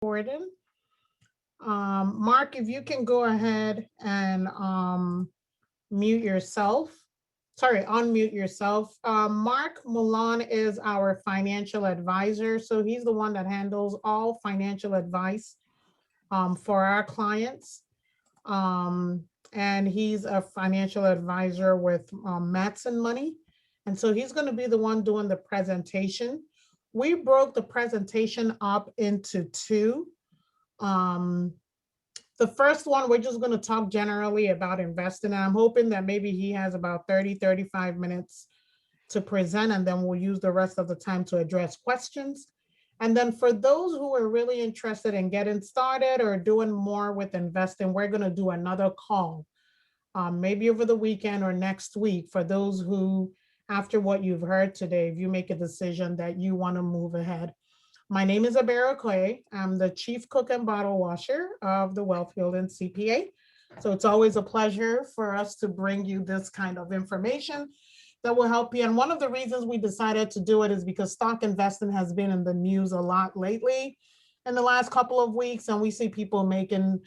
Gordon. Mark, if you can go ahead and mute yourself. Sorry, unmute yourself. Mark Mollon is our financial advisor. So he's the one that handles all financial advice for our clients. And he's a financial advisor with Matson Money. And so he's going to be the one doing the presentation. We broke the presentation up into two. The first one, we're just going to talk generally about investing. And I'm hoping that maybe he has about 30, 35 minutes to present, and then we'll use the rest of the time to address questions. And then for those who are really interested in getting started or doing more with investing, we're going to do another call, maybe over the weekend or next week, for those who, after what you've heard today, if you make a decision that you want to move ahead. My name is Ebere Okoye. I'm the Chief Cook and Bottle Washer of the Wealth Building CPA. So it's always a pleasure for us to bring you this kind of information that will help you. And one of the reasons we decided to do it is because stock investing has been in the news a lot lately in the last couple of weeks. And we see people making,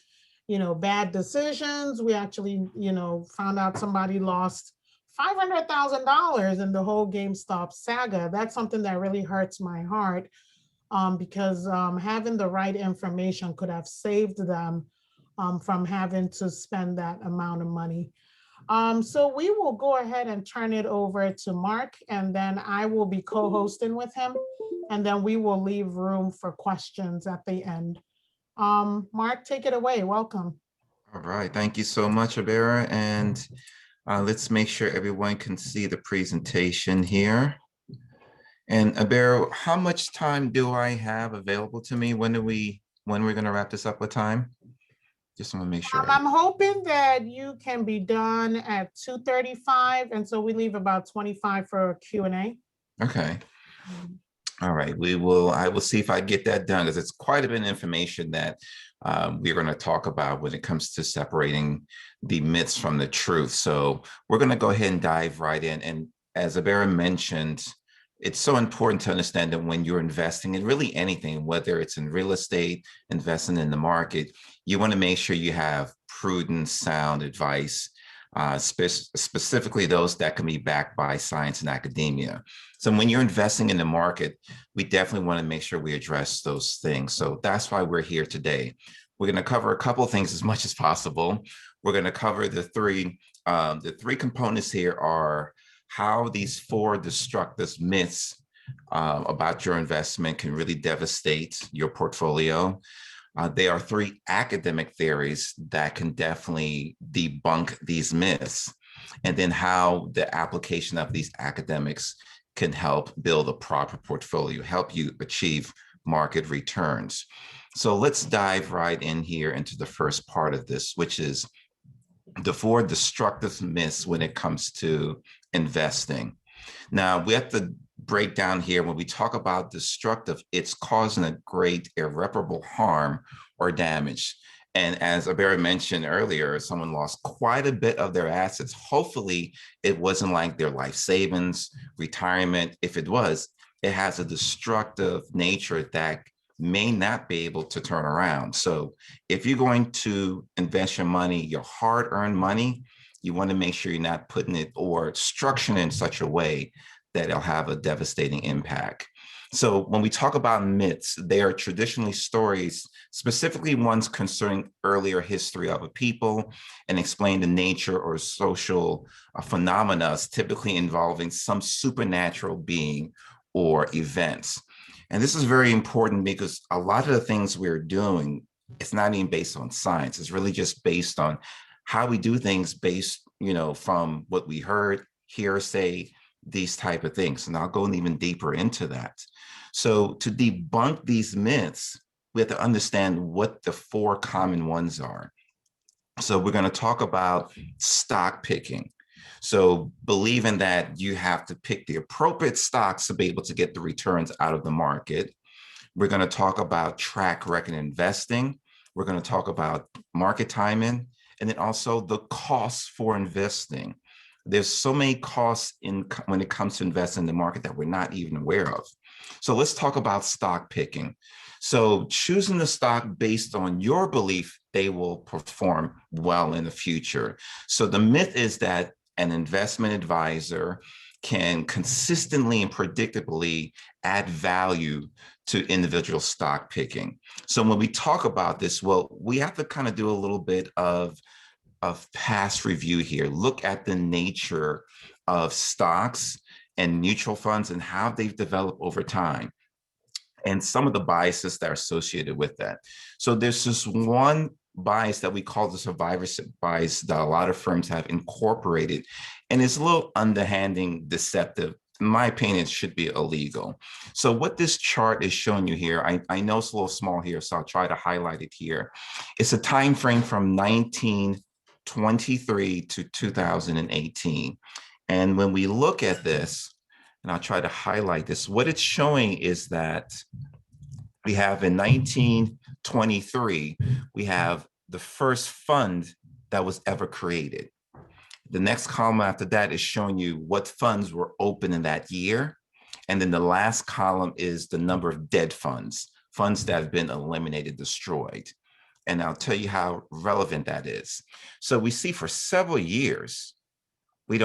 bad decisions. We actually, found out somebody lost $500,000 in the whole GameStop saga. That's something that really hurts my heart. Because having the right information could have saved them from having to spend that amount of money. So we will go ahead and turn it over to Mark, and then I will be co-hosting with him, and then we will leave room for questions at the end. Mark, take it away. Welcome. All right. Thank you so much, Ebere. And let's make sure everyone can see the presentation here. And Ebere, how much time do I have available to me? When we're going to wrap this up? What time? Just want to make sure. I'm hoping that you can be done at 2:35, and so we leave about 25 for Q&A. Okay. All right. I will see if I get that done, because it's quite a bit of information that we're going to talk about when it comes to separating the myths from the truth. So we're going to go ahead and dive right in. And as Ebere mentioned, it's so important to understand that when you're investing in really anything, whether it's in real estate, investing in the market, you want to make sure you have prudent, sound advice, specifically those that can be backed by science and academia. So when you're investing in the market, we definitely want to make sure we address those things. So that's why we're here today. We're going to cover a couple of things as much as possible. We're going to cover the three components here are how these four destructive myths about your investment can really devastate your portfolio. There are three academic theories that can definitely debunk these myths, and then how the application of these academics can help build a proper portfolio, help you achieve market returns. So let's dive right in here into the first part of this, which is the four destructive myths when it comes to investing. Now, we have to break down here when we talk about destructive, it's causing a great irreparable harm or damage. And as Ebere mentioned earlier, someone lost quite a bit of their assets. Hopefully, it wasn't like their life savings, retirement. If it was, it has a destructive nature that may not be able to turn around. So if you're going to invest your money, your hard-earned money, you want to make sure you're not putting it or structuring it in such a way that it'll have a devastating impact. So when we talk about myths, they are traditionally stories, specifically ones concerning earlier history of a people, and explain the nature or social phenomena, typically involving some supernatural being or events. And this is very important because a lot of the things we're doing, it's not even based on science. It's really just based on how we do things based, from what we heard, hearsay, these type of things. And I'll go even deeper into that. So to debunk these myths, we have to understand what the four common ones are. So we're going to talk about stock picking. So believing that you have to pick the appropriate stocks to be able to get the returns out of the market. We're going to talk about track record investing. We're going to talk about market timing, and then also the costs for investing. There's so many costs when it comes to investing in the market that we're not even aware of. So let's talk about stock picking. So choosing the stock based on your belief, they will perform well in the future. So the myth is that an investment advisor can consistently and predictably add value to individual stock picking. So when we talk about this, well, we have to kind of do a little bit of past review here, look at the nature of stocks and mutual funds and how they've developed over time, and some of the biases that are associated with that. So there's this one bias that we call the survivorship bias that a lot of firms have incorporated, and it's a little underhanding, deceptive. In my opinion, it should be illegal. So what this chart is showing you here, I know it's a little small here, so I'll try to highlight it here. It's a time frame from 1923 to 2018. And when we look at this, and I'll try to highlight this, what it's showing is that we have in 1923, we have the first fund that was ever created. The next column after that is showing you what funds were open in that year. And then the last column is the number of dead funds, funds that have been eliminated, destroyed. And I'll tell you how relevant that is. So we see for several years, we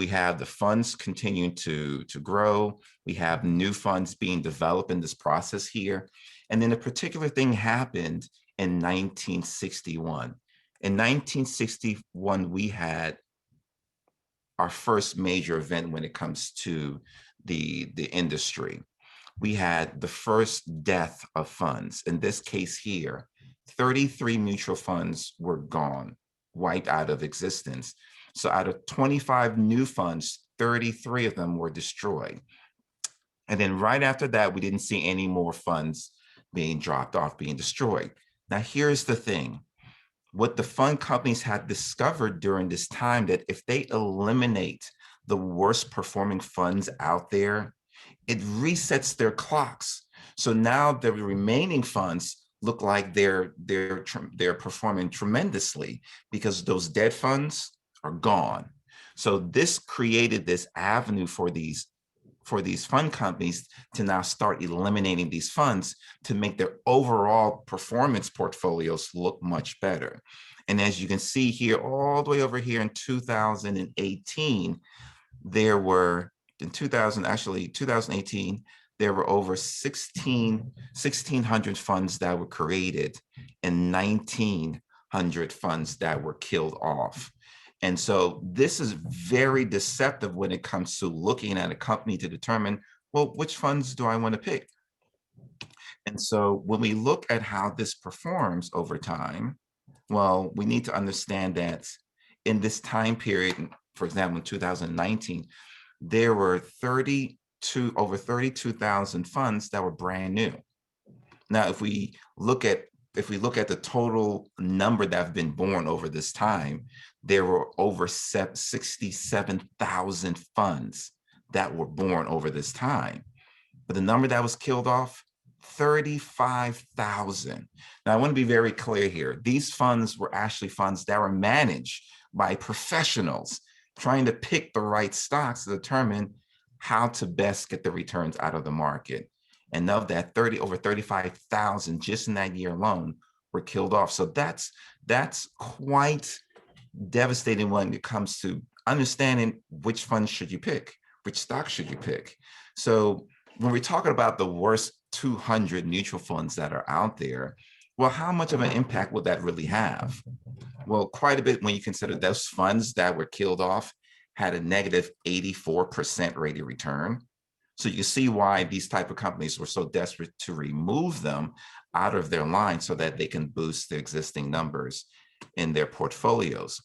have the funds continuing to grow. We have new funds being developed in this process here. And then a particular thing happened in 1961. In 1961, we had our first major event when it comes to the industry. We had the first death of funds. In this case here, 33 mutual funds were gone, wiped out of existence. So out of 25 new funds, 33 of them were destroyed. And then right after that, we didn't see any more funds being dropped off, being destroyed. Now, here's the thing. What the fund companies had discovered during this time, that if they eliminate the worst performing funds out there, it resets their clocks. So now the remaining funds look like they're performing tremendously because those dead funds are gone. So this created this avenue for these fund companies to now start eliminating these funds to make their overall performance portfolios look much better. And as you can see here, all the way over here in 2018, there were, in 2018, there were over 1,600 funds that were created and 1,900 funds that were killed off. And so this is very deceptive when it comes to looking at a company to determine, well, which funds do I want to pick? And so when we look at how this performs over time, well, we need to understand that in this time period, for example, in 2019, there were over 32,000 funds that were brand new. Now, if we look at the total number that have been born over this time, there were over 67,000 funds that were born over this time. But the number that was killed off, 35,000. Now, I want to be very clear here. These funds were actually funds that were managed by professionals trying to pick the right stocks to determine how to best get the returns out of the market. And of that, over 35,000 just in that year alone were killed off. So that's quite devastating when it comes to understanding which funds should you pick, which stocks should you pick. So when we're talking about the worst 200 mutual funds that are out there, well, how much of an impact would that really have? Well, quite a bit when you consider those funds that were killed off had a negative 84% rate of return. So you see why these type of companies were so desperate to remove them out of their line so that they can boost the existing numbers in their portfolios.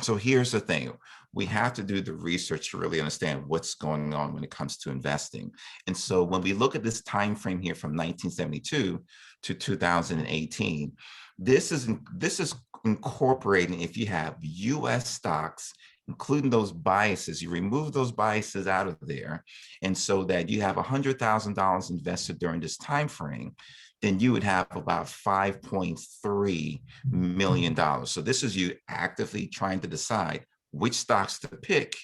So here's the thing. We have to do the research to really understand what's going on when it comes to investing. And so when we look at this time frame here from 1972 to 2018, this is incorporating, if you have US stocks, including those biases, you remove those biases out of there, and so that you have $100,000 invested during this time frame, then you would have about $5.3 million. So this is you actively trying to decide which stocks to pick,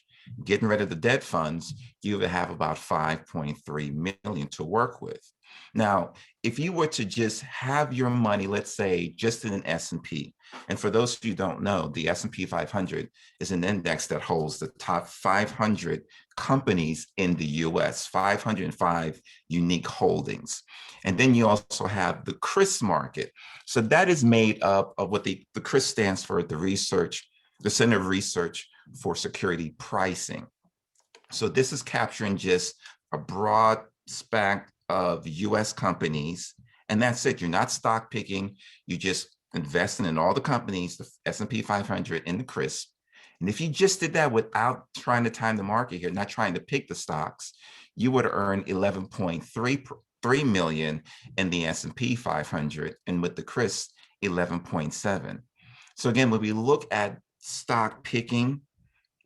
getting rid of the debt funds. You would have about $5.3 million to work with. Now, if you were to just have your money, let's say, just in an S&P, and for those of you who don't know, the S&P 500 is an index that holds the top 500 companies in the US, 505 unique holdings. And then you also have the ChRIS market. So that is made up of what the ChRIS stands for, the Center of Research for Security Pricing. So this is capturing just a broad spectrum of US companies, and that's it. You're not stock picking, you just investing in all the companies, the S&P 500 and the ChRIS. And if you just did that without trying to time the market here, not trying to pick the stocks, you would earn 11.3 million in the S&P 500, and with the ChRIS, 11.7. So again, when we look at stock picking,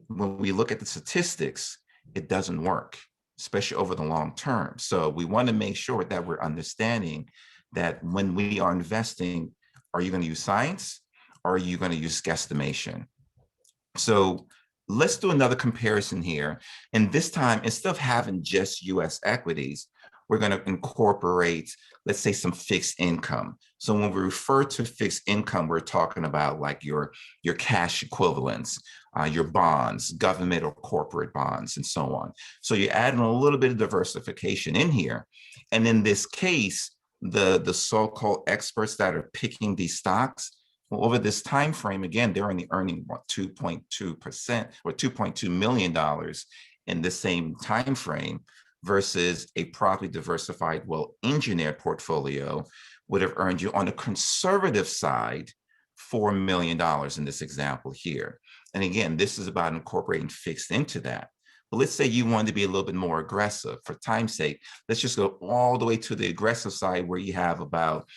when we look at the statistics, it doesn't work, especially over the long term. So we want to make sure that we're understanding that when we are investing, are you going to use science or are you going to use guesstimation? So let's do another comparison here. And this time, instead of having just US equities, we're going to incorporate, let's say, some fixed income. So when we refer to fixed income, we're talking about like your cash equivalents, your bonds, government or corporate bonds, and so on. So you're adding a little bit of diversification in here. And in this case, the so-called experts that are picking these stocks, well, over this time frame, again, they're only earning what, 2.2% or $2.2 million in the same time frame, versus a properly diversified, well-engineered portfolio would have earned you, on the conservative side, $4 million in this example here. And again, this is about incorporating fixed into that. But let's say you want to be a little bit more aggressive. For time's sake, let's just go all the way to the aggressive side, where you have about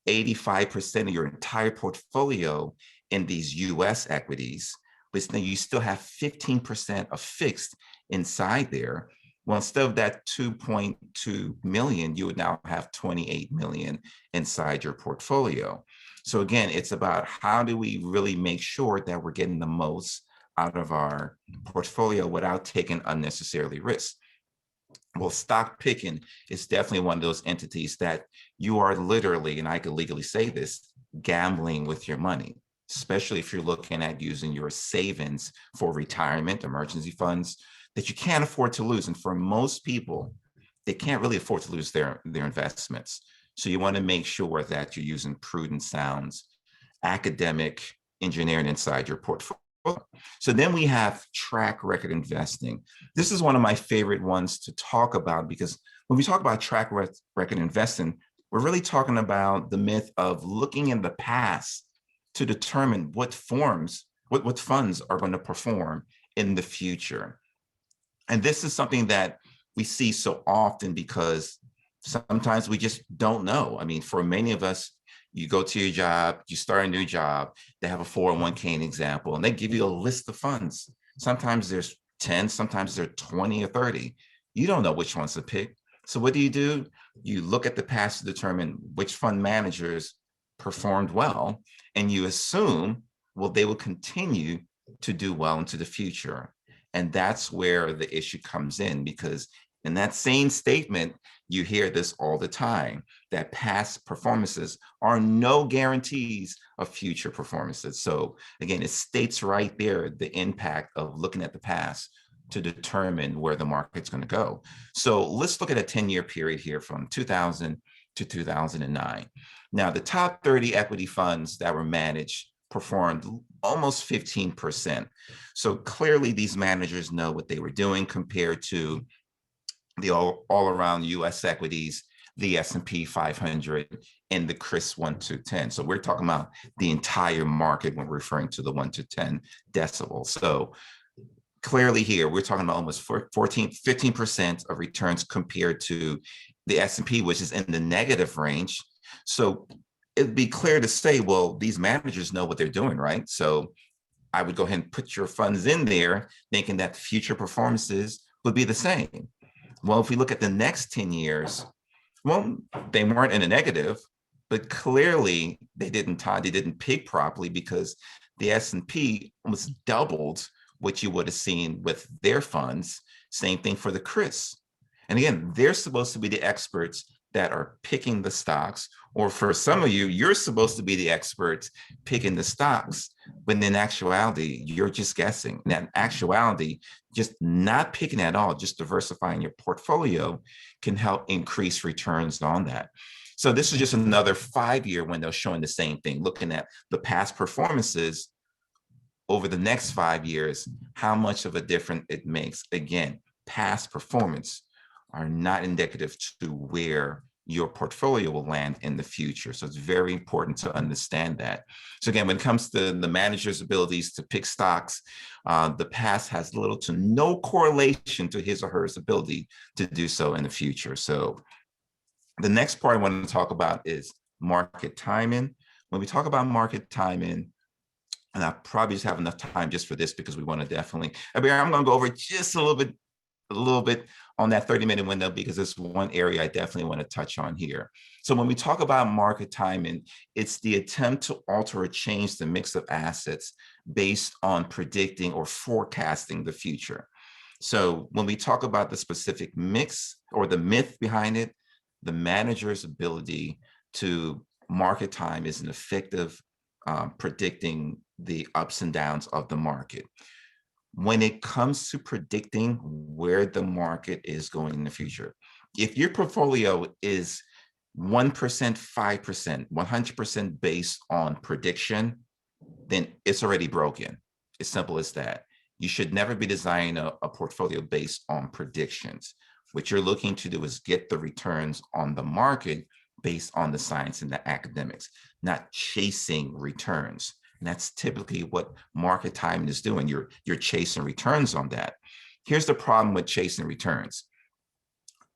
85% of your entire portfolio in these US equities, but then you still have 15% of fixed inside there. Well, instead of that 2.2 million, you would now have 28 million inside your portfolio. So again, it's about how do we really make sure that we're getting the most out of our portfolio without taking unnecessarily risks. Well, stock picking is definitely one of those entities that you are literally, and I could legally say this, gambling with your money, especially if you're looking at using your savings for retirement, emergency funds, that you can't afford to lose. And for most people, they can't really afford to lose their investments. So you want to make sure that you're using prudent, sound, academic engineering inside your portfolio. So then we have track record investing. This is one of my favorite ones to talk about, because when we talk about track record investing, we're really talking about the myth of looking in the past to determine what funds are going to perform in the future. And this is something that we see so often because sometimes we just don't know. I mean, for many of us, you go to your job, you start a new job, they have a 401k example, and they give you a list of funds. Sometimes there's 10, sometimes there's 20 or 30. You don't know which ones to pick. So what do? You look at the past to determine which fund managers performed well, and you assume, well, they will continue to do well into the future. And that's where the issue comes in, because in that same statement, you hear this all the time, that past performances are no guarantees of future performances. So again, it states right there the impact of looking at the past to determine where the market's going to go. So let's look at a 10-year period here from 2000 to 2009. Now, the top 30 equity funds that were managed performed almost 15%. So clearly these managers know what they were doing compared to the all around US equities, the S&P 500, and the ChRIS 1 to 10. So we're talking about the entire market when we're referring to the 1 to 10 decibels. So clearly here, we're talking about almost 15% of returns compared to the S&P, which is in the negative range. So it'd be clear to say, well, these managers know what they're doing, right? So I would go ahead and put your funds in there thinking that future performances would be the same. Well, if we look at the next 10 years, well, they weren't in a negative, but clearly they didn't pick properly, because the S&P almost doubled what you would have seen with their funds. Same thing for the ChRIS. And again, they're supposed to be the experts that are picking the stocks, or for some of you, you're supposed to be the experts picking the stocks, but in actuality, you're just guessing. And in actuality, just not picking at all, just diversifying your portfolio can help increase returns on that. So this is just another 5-year window showing the same thing, looking at the past performances over the next 5 years, how much of a difference it makes. Again, past performance are not indicative to where your portfolio will land in the future. So it's very important to understand that. So again, when it comes to the manager's abilities to pick stocks, the past has little to no correlation to his or her ability to do so in the future. So the next part I want to talk about is market timing. When we talk about market timing, and I probably just have enough time just for this because we want to definitely, I'm going to go over just a little bit on that 30-minute window because it's one area I definitely want to touch on here. So when we talk about market timing, it's the attempt to alter or change the mix of assets based on predicting or forecasting the future. So when we talk about the specific mix or the myth behind it, the manager's ability to market time is an effective predicting the ups and downs of the market. When it comes to predicting where the market is going in the future, if your portfolio is 1%, 5%, 100% based on prediction, then it's already broken. As simple as that. You should never be designing a portfolio based on predictions. What you're looking to do is get the returns on the market based on the science and the academics, not chasing returns. And that's typically what market timing is doing. You're chasing returns on that. Here's the problem with chasing returns.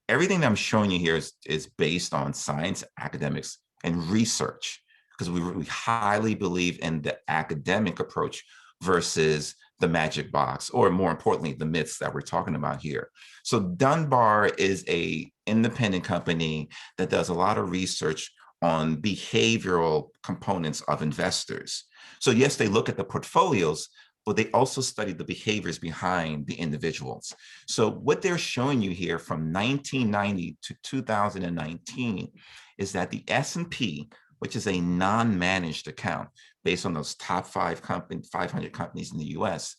Everything that I'm showing you here is based on science, academics, and research, because we highly believe in the academic approach versus the magic box, or more importantly, the myths that we're talking about here. So Dunbar is an independent company that does a lot of research on behavioral components of investors. So yes, they look at the portfolios, but they also study the behaviors behind the individuals. So what they're showing you here from 1990 to 2019 is that the S&P, which is a non-managed account based on those top 500 companies in the US,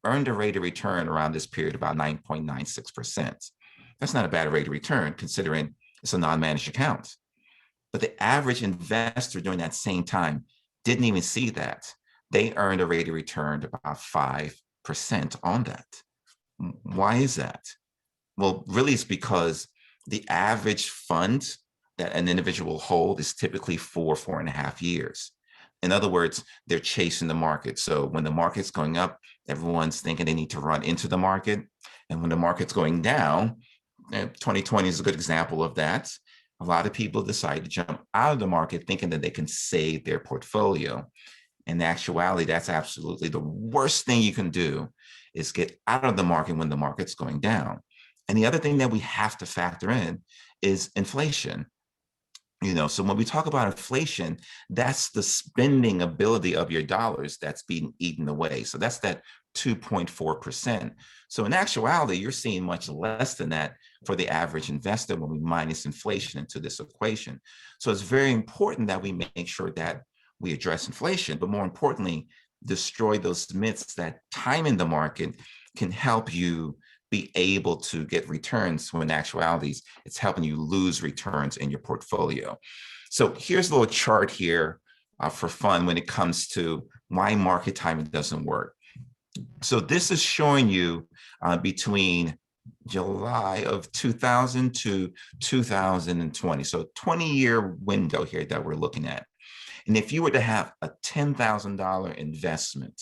earned a rate of return around this period about 9.96%. That's not a bad rate of return considering it's a non-managed account. But the average investor during that same time didn't even see that. They earned a rate of return about 5% on that. Why is that? Well, really it's because the average fund that an individual will hold is typically 4.5 years. In other words, they're chasing the market. So when the market's going up, everyone's thinking they need to run into the market. And when the market's going down, 2020 is a good example of that. A lot of people decide to jump out of the market thinking that they can save their portfolio. In actuality, that's absolutely the worst thing you can do, is get out of the market when the market's going down. And the other thing that we have to factor in is inflation. So when we talk about inflation, that's the spending ability of your dollars that's being eaten away. So that's that 2.4%. So in actuality, you're seeing much less than that for the average investor when we minus inflation into this equation. So it's very important that we make sure that we address inflation, but more importantly, destroy those myths that time in the market can help you be able to get returns when in actuality it's helping you lose returns in your portfolio. So here's a little chart here for fun when it comes to why market timing doesn't work. So this is showing you between July of 2000 to 2020. So 20-year window here that we're looking at. And if you were to have a $10,000 investment,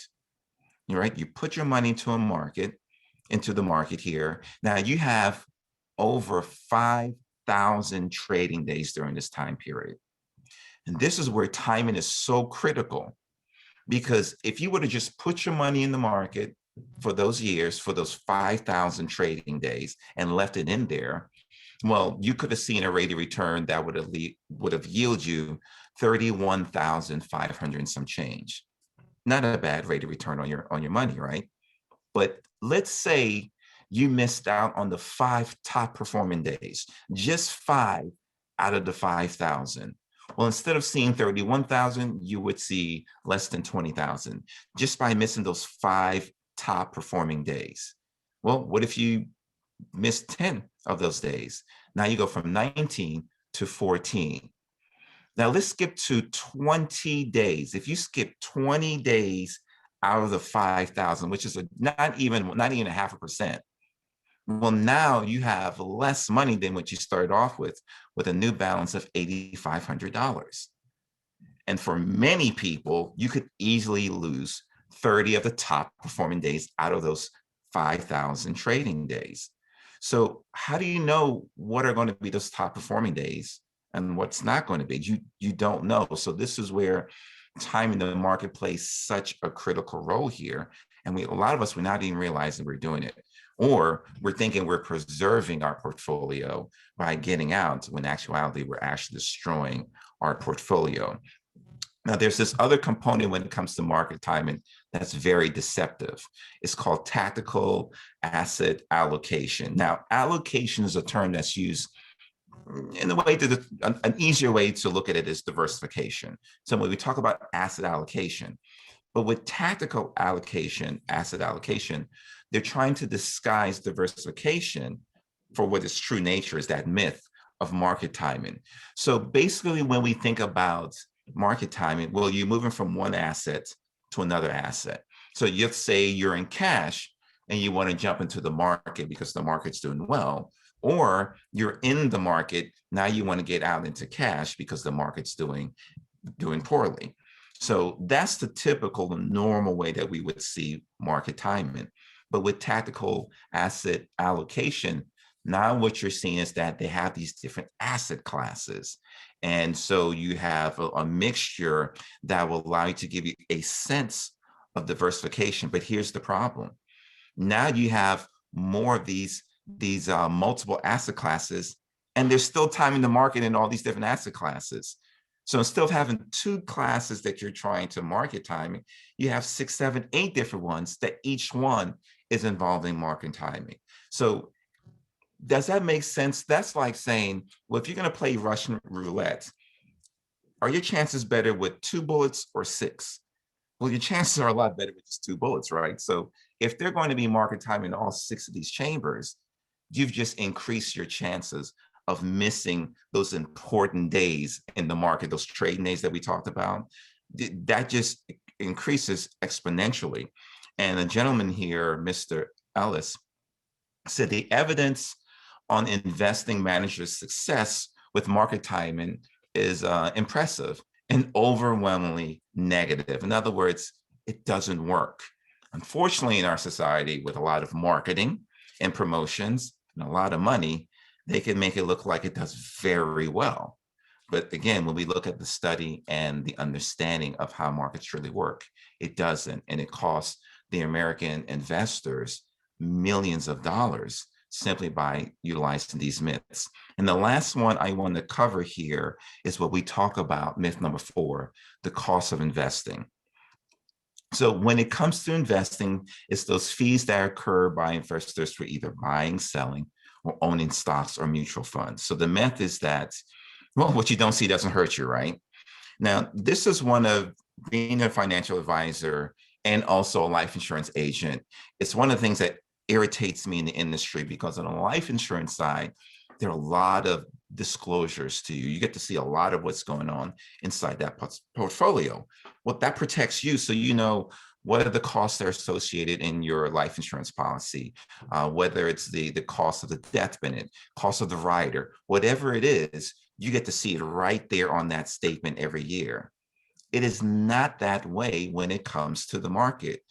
right, you put your money into the market here. Now you have over 5,000 trading days during this time period. And this is where timing is so critical, because if you were to just put your money in the market for those years, for those 5,000 trading days and left it in there, well, you could have seen a rate of return that would have yielded you 31,500 and some change. Not a bad rate of return on your money, right? But let's say you missed out on the 5 top performing days, just 5 out of the 5,000. Well, instead of seeing 31,000, you would see less than 20,000 just by missing those 5 top performing days. Well, what if you miss 10 of those days? Now you go from 19 to 14. Now let's skip to 20 days. If you skip 20 days out of the 5,000, which is not even a 0.5%, well, now you have less money than what you started off with a new balance of $8,500. And for many people, you could easily lose 30 of the top performing days out of those 5,000 trading days. So how do you know what are going to be those top performing days and what's not going to be? You don't know. So this is where time in the market plays such a critical role here. And a lot of us, we're not even realizing we're doing it. Or we're thinking we're preserving our portfolio by getting out, when in actuality, we're actually destroying our portfolio. Now, there's this other component when it comes to market timing that's very deceptive. It's called tactical asset allocation. Now, allocation is a term that's used in a way that an easier way to look at it is diversification. So when we talk about asset allocation, but with tactical allocation, asset allocation, they're trying to disguise diversification for what its true nature is, that myth of market timing. So basically, when we think about market timing, well, you're moving from one asset to another asset. So you say you're in cash and you want to jump into the market because the market's doing well, or you're in the market, now you want to get out into cash because the market's doing poorly. So that's the typical normal way that we would see market timing. But with tactical asset allocation, now what you're seeing is that they have these different asset classes. And so you have a mixture that will allow you to give you a sense of diversification. But here's the problem. Now you have more of these multiple asset classes, and there's still timing the market in all these different asset classes. So instead of having 2 classes that you're trying to market timing, you have 6, 7, 8 different ones that each one is involving market timing. So does that make sense? That's like saying, well, if you're going to play Russian roulette, are your chances better with 2 bullets or 6? Well, your chances are a lot better with just 2 bullets, right? So if they're going to be market timing all 6 of these chambers, you've just increased your chances of missing those important days in the market, those trading days that we talked about. That just increases exponentially. And a gentleman here, Mr. Ellis, said the evidence on investing managers' success with market timing is impressive and overwhelmingly negative. In other words, it doesn't work. Unfortunately, in our society, with a lot of marketing and promotions and a lot of money, they can make it look like it does very well. But again, when we look at the study and the understanding of how markets truly work, it doesn't. And it costs the American investors millions of dollars simply by utilizing these myths. And the last one I want to cover here is what we talk about, myth number 4, the cost of investing. So when it comes to investing, it's those fees that occur by investors for either buying, selling, or owning stocks or mutual funds. So the myth is that, well, what you don't see doesn't hurt you, right? Now, this is one of being a financial advisor and also a life insurance agent. It's one of the things that irritates me in the industry, because on the life insurance side, there are a lot of disclosures to you. You get to see a lot of what's going on inside that portfolio. Well, that protects you, so you know what are the costs that are associated in your life insurance policy, whether it's the cost of the death benefit, cost of the rider, whatever it is, you get to see it right there on that statement every year. It is not that way when it comes to the market.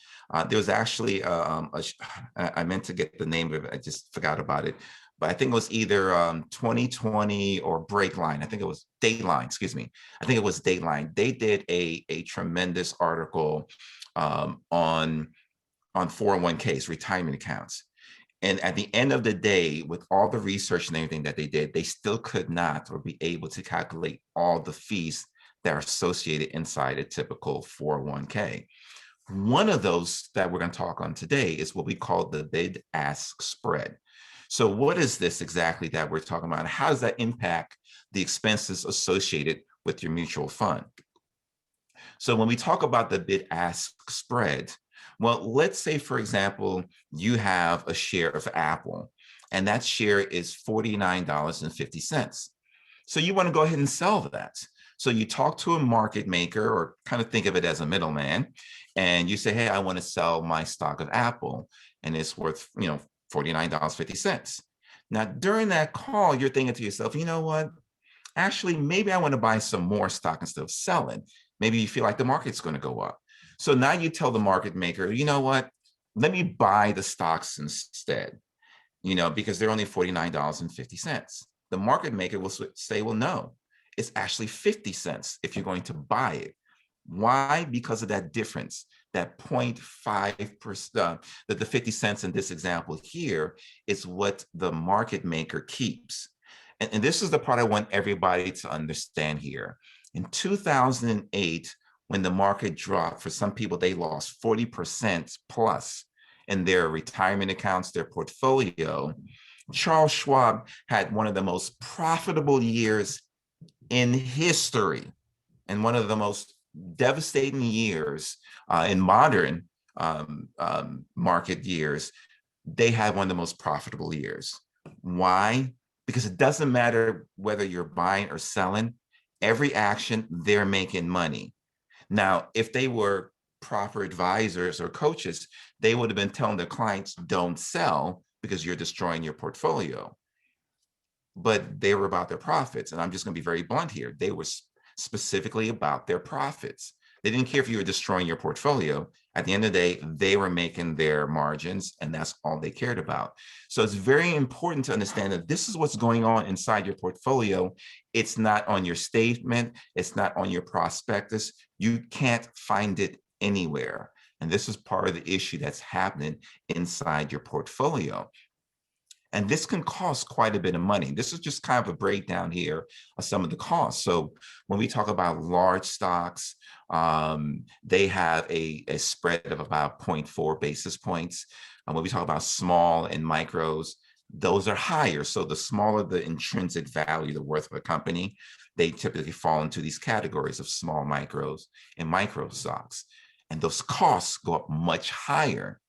There was actually, I meant to get the name of it, I just forgot about it, but I think it was either 2020 or Breakline. I think it was Dateline, excuse me. I think it was Dateline. They did a tremendous article on 401ks, retirement accounts. And at the end of the day, with all the research and everything that they did, they still could not or be able to calculate all the fees that are associated inside a typical 401k. One of those that we're going to talk on today is what we call the bid-ask spread. So what is this exactly that we're talking about? How does that impact the expenses associated with your mutual fund? So when we talk about the bid-ask spread, well, let's say, for example, you have a share of Apple, and that share is $49.50. So you want to go ahead and sell that. So you talk to a market maker, or kind of think of it as a middleman, and you say, hey, I want to sell my stock of Apple, and it's worth, $49.50. Now, during that call, you're thinking to yourself, you know what? Actually, maybe I want to buy some more stock instead of selling. Maybe you feel like the market's going to go up. So now you tell the market maker, you know what? Let me buy the stocks instead, because they're only $49.50. The market maker will say, well, no, it's actually 50 cents if you're going to buy it. Why? Because of that difference, that 0.5%, that the 50 cents in this example here is what the market maker keeps. And this is the part I want everybody to understand here. In 2008, when the market dropped, for some people, they lost 40% plus in their retirement accounts, their portfolio. Charles Schwab had one of the most profitable years in history, and one of the most devastating years in modern market years. They had one of the most profitable years. Why? Because it doesn't matter whether you're buying or selling, every action, they're making money. Now, if they were proper advisors or coaches, they would have been telling their clients, don't sell because you're destroying your portfolio. But they were about their profits. And I'm just going to be very blunt here. They were specifically about their profits. They didn't care if you were destroying your portfolio. At the end of the day, they were making their margins, and that's all they cared about. So it's very important to understand that this is what's going on inside your portfolio. It's not on your statement. It's not on your prospectus. You can't find it anywhere. And this is part of the issue that's happening inside your portfolio. And this can cost quite a bit of money. This is just kind of a breakdown here of some of the costs. So when we talk about large stocks, they have a spread of about 0.4 basis points. And when we talk about small and micros, those are higher. So the smaller the intrinsic value, the worth of a company, they typically fall into these categories of small micros and micro stocks. And those costs go up much higher.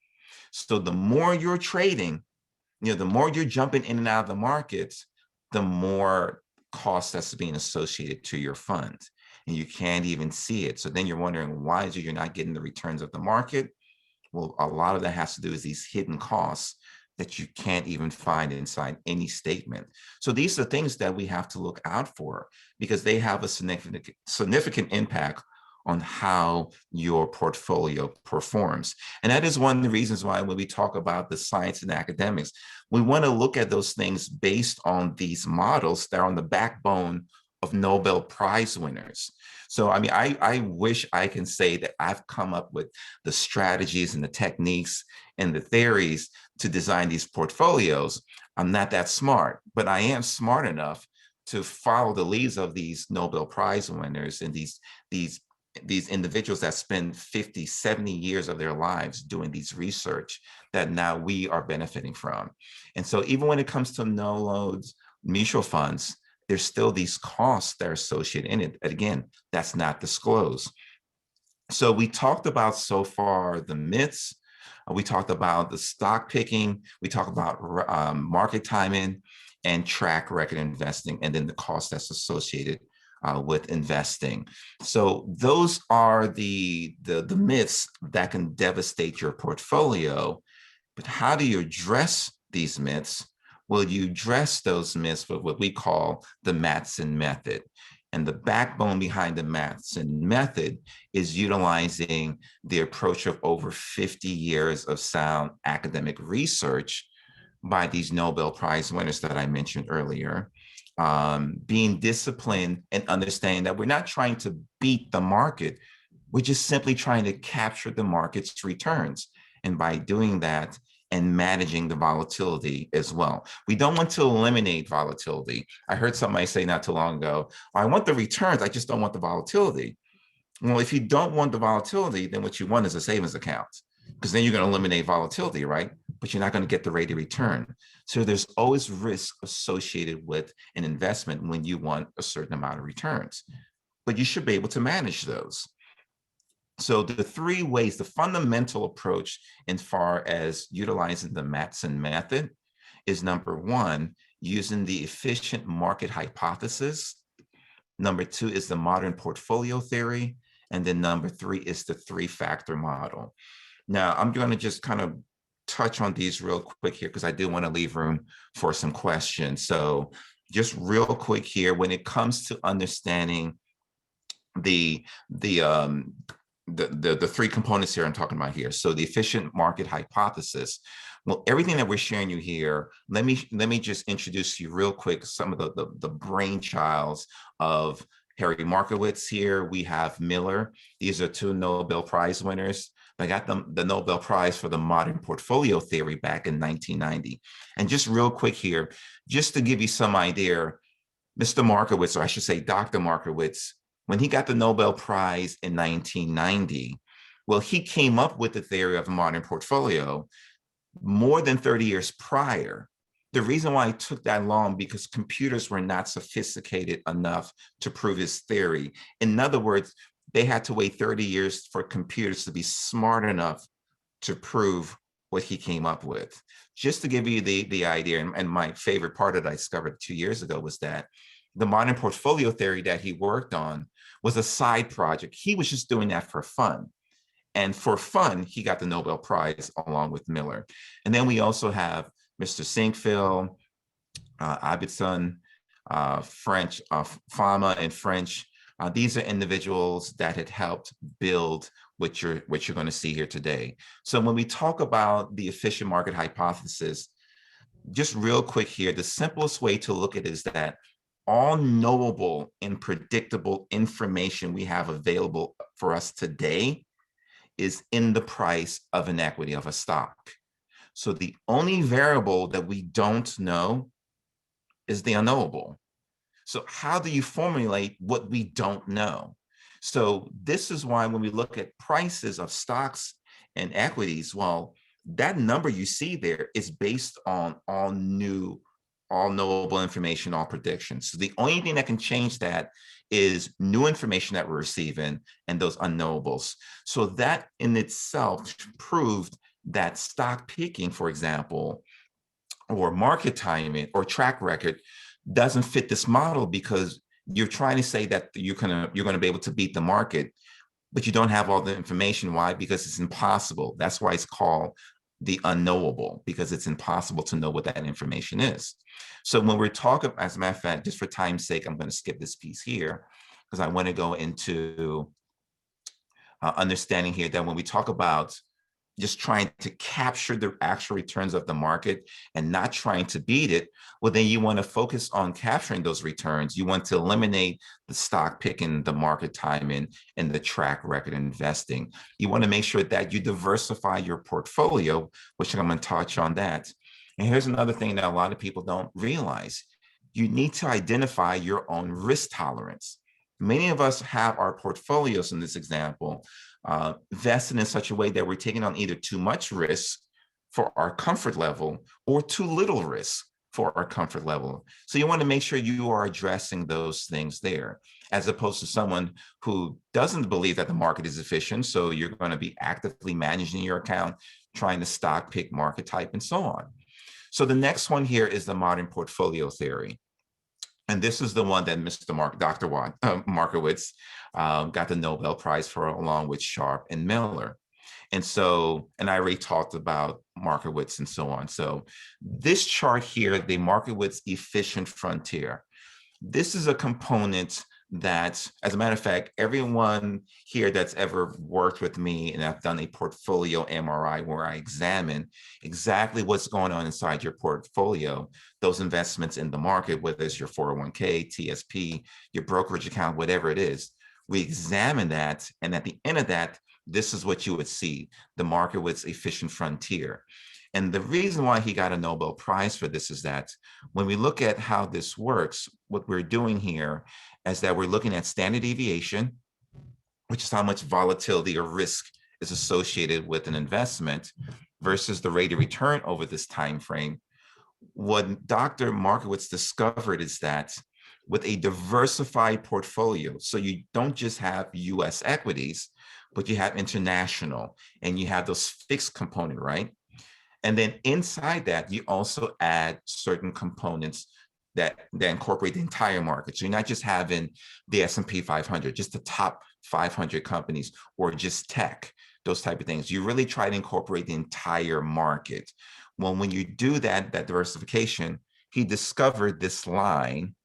So the more you're trading, the more you're jumping in and out of the markets, the more cost that's being associated to your fund. And you can't even see it. So then you're wondering, why is it you're not getting the returns of the market? Well, a lot of that has to do with these hidden costs that you can't even find inside any statement. So these are things that we have to look out for, because they have a significant impact on how your portfolio performs. And that is one of the reasons why when we talk about the science and academics, we want to look at those things based on these models that are on the backbone of Nobel Prize winners. So, I mean, I wish I can say that I've come up with the strategies and the techniques and the theories to design these portfolios. I'm not that smart, but I am smart enough to follow the leads of these Nobel Prize winners and these individuals that spend 50, 70 years of their lives doing these research that now we are benefiting from. And so even when it comes to no loads mutual funds, there's still these costs that are associated in it. And again, that's not disclosed. So we talked about so far the myths. We talked about the stock picking. We talked about market timing and track record investing, and then the cost that's associated with investing. So those are the myths that can devastate your portfolio. But how do you address these myths? Well, you address those myths with what we call the Matson Method. And the backbone behind the Matson Method is utilizing the approach of over 50 years of sound academic research by these Nobel Prize winners that I mentioned earlier. Being disciplined and understanding that we're not trying to beat the market, we're just simply trying to capture the market's returns. And by doing that, and managing the volatility as well. We don't want to eliminate volatility. I heard somebody say not too long ago, I want the returns, I just don't want the volatility. Well, if you don't want the volatility, then what you want is a savings account, because then you're going to eliminate volatility, right? but you're not going to get the rate of return. So there's always risk associated with an investment when you want a certain amount of returns, but you should be able to manage those. So the three ways, the fundamental approach as far as utilizing the Matson method is number one, using the efficient market hypothesis. Number two is the modern portfolio theory. And then number three is the three-factor model. Now, I'm going to just kind of touch on these real quick here because I do want to leave room for some questions. So just real quick here, when it comes to understanding the three components here I'm talking about here. So the efficient market hypothesis. Well, everything that we're sharing you here, let me just introduce you real quick some of the brainchilds of Harry Markowitz here. We have Miller. These are two Nobel Prize winners. I got the Nobel Prize for the modern portfolio theory back in 1990. And just real quick here, just to give you some idea, Mr. Markowitz, or I should say Dr. Markowitz, when he got the Nobel Prize in 1990, well, he came up with the theory of the modern portfolio more than 30 years prior. The reason why it took that long, because computers were not sophisticated enough to prove his theory. In other words, they had to wait 30 years for computers to be smart enough to prove what he came up with. Just to give you the idea, and my favorite part that I discovered 2 years ago was that the modern portfolio theory that he worked on was a side project. He was just doing that for fun. And for fun, he got the Nobel Prize along with Miller. And then we also have Mr. Sinkfield, Abitson, French, Fama and French. These are individuals that had helped build what you're going to see here today. So when we talk about the efficient market hypothesis, just real quick here, the simplest way to look at it is that all knowable and predictable information we have available for us today is in the price of an equity of a stock. So the only variable that we don't know is the unknowable. So how do you formulate what we don't know? So this is why when we look at prices of stocks and equities, well, that number you see there is based on all knowable information, all predictions. So the only thing that can change that is new information that we're receiving and those unknowables. So that in itself proved that stock picking, for example, or market timing or track record doesn't fit this model, because you're trying to say that you're going to be able to beat the market, but you don't have all the information. Why? Because it's impossible. That's why it's called the unknowable, because it's impossible to know what that information is. So when we're talking, as a matter of fact, just for time's sake, I'm going to skip this piece here because I want to go into understanding here that when we talk about just trying to capture the actual returns of the market and not trying to beat it, well, then you want to focus on capturing those returns. You want to eliminate the stock picking, the market timing, and the track record investing. You want to make sure that you diversify your portfolio, which I'm going to touch on that. And here's another thing that a lot of people don't realize. You need to identify your own risk tolerance. Many of us have our portfolios in this example vested in such a way that we're taking on either too much risk for our comfort level or too little risk for our comfort level. So you want to make sure you are addressing those things there, as opposed to someone who doesn't believe that the market is efficient. So you're going to be actively managing your account, trying to stock pick, market type, and so on. So the next one here is the modern portfolio theory. And this is the one that Dr. Markowitz got the Nobel Prize for, along with Sharpe and Miller. And so, and I already talked about Markowitz and so on. So this chart here, the Markowitz efficient frontier, this is a component that, as a matter of fact, everyone here that's ever worked with me, and I've done a portfolio MRI where I examine exactly what's going on inside your portfolio, those investments in the market, whether it's your 401k, TSP, your brokerage account, whatever it is, we examine that. And at the end of that, this is what you would see, the Markowitz efficient frontier. And the reason why he got a Nobel Prize for this is that when we look at how this works, what we're doing here is that we're looking at standard deviation, which is how much volatility or risk is associated with an investment. versus the rate of return over this time frame, what Dr. Markowitz discovered is that with a diversified portfolio, so you don't just have US equities, but you have international and you have those fixed component, right? And then inside that, you also add certain components that incorporate the entire market. So you're not just having the S&P 500, just the top 500 companies, or just tech, those type of things. You really try to incorporate the entire market. Well, when you do that diversification, he discovered this line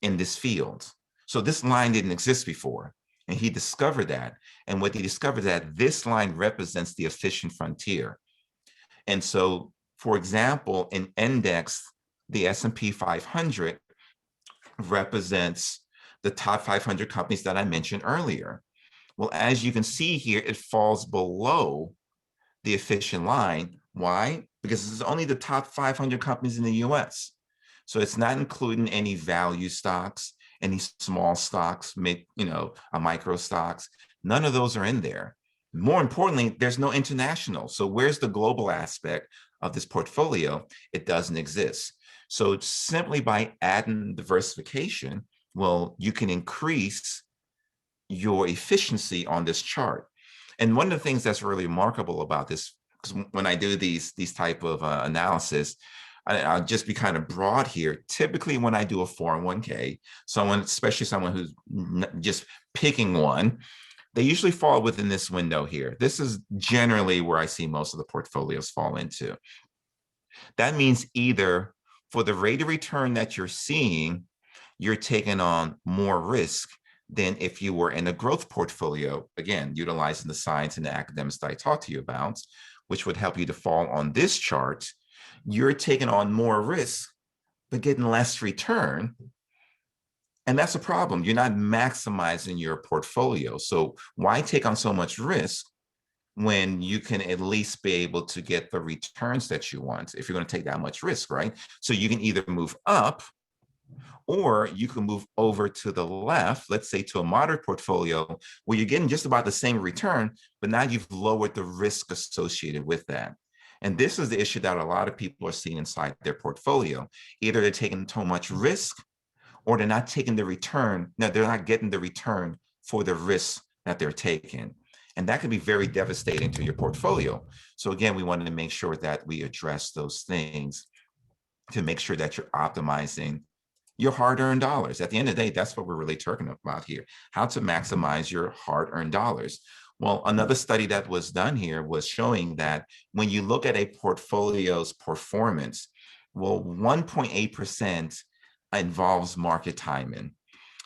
in this field. So this line didn't exist before, and he discovered that. And what he discovered that this line represents the efficient frontier. And so, for example, in index, the S&P 500 represents the top 500 companies that I mentioned earlier. Well, as you can see here, it falls below the efficient line. Why? Because it's only the top 500 companies in the US. So it's not including any value stocks, any small stocks, micro stocks. None of those are in there. More importantly, there's no international. So where's the global aspect of this portfolio? It doesn't exist. So simply by adding diversification, well, you can increase your efficiency on this chart. And one of the things that's really remarkable about this, because when I do these type of analysis, I'll just be kind of broad here. Typically, when I do a 401k, especially someone who's just picking one, they usually fall within this window here. This is generally where I see most of the portfolios fall into. That means either for the rate of return that you're seeing, you're taking on more risk than if you were in a growth portfolio, again, utilizing the science and the academics that I talked to you about, which would help you to fall on this chart. You're taking on more risk, but getting less return. And that's a problem. You're not maximizing your portfolio. So why take on so much risk when you can at least be able to get the returns that you want if you're going to take that much risk, right? So you can either move up or you can move over to the left, let's say to a moderate portfolio where you're getting just about the same return, but now you've lowered the risk associated with that. And this is the issue that a lot of people are seeing inside their portfolio. Either they're taking too much risk or they're not taking the return. No, they're not getting the return for the risk that they're taking. And that can be very devastating to your portfolio. So again, we wanted to make sure that we address those things to make sure that you're optimizing your hard-earned dollars. At the end of the day, that's what we're really talking about here, how to maximize your hard-earned dollars. Well, another study that was done here was showing that when you look at a portfolio's performance, well, 1.8% involves market timing.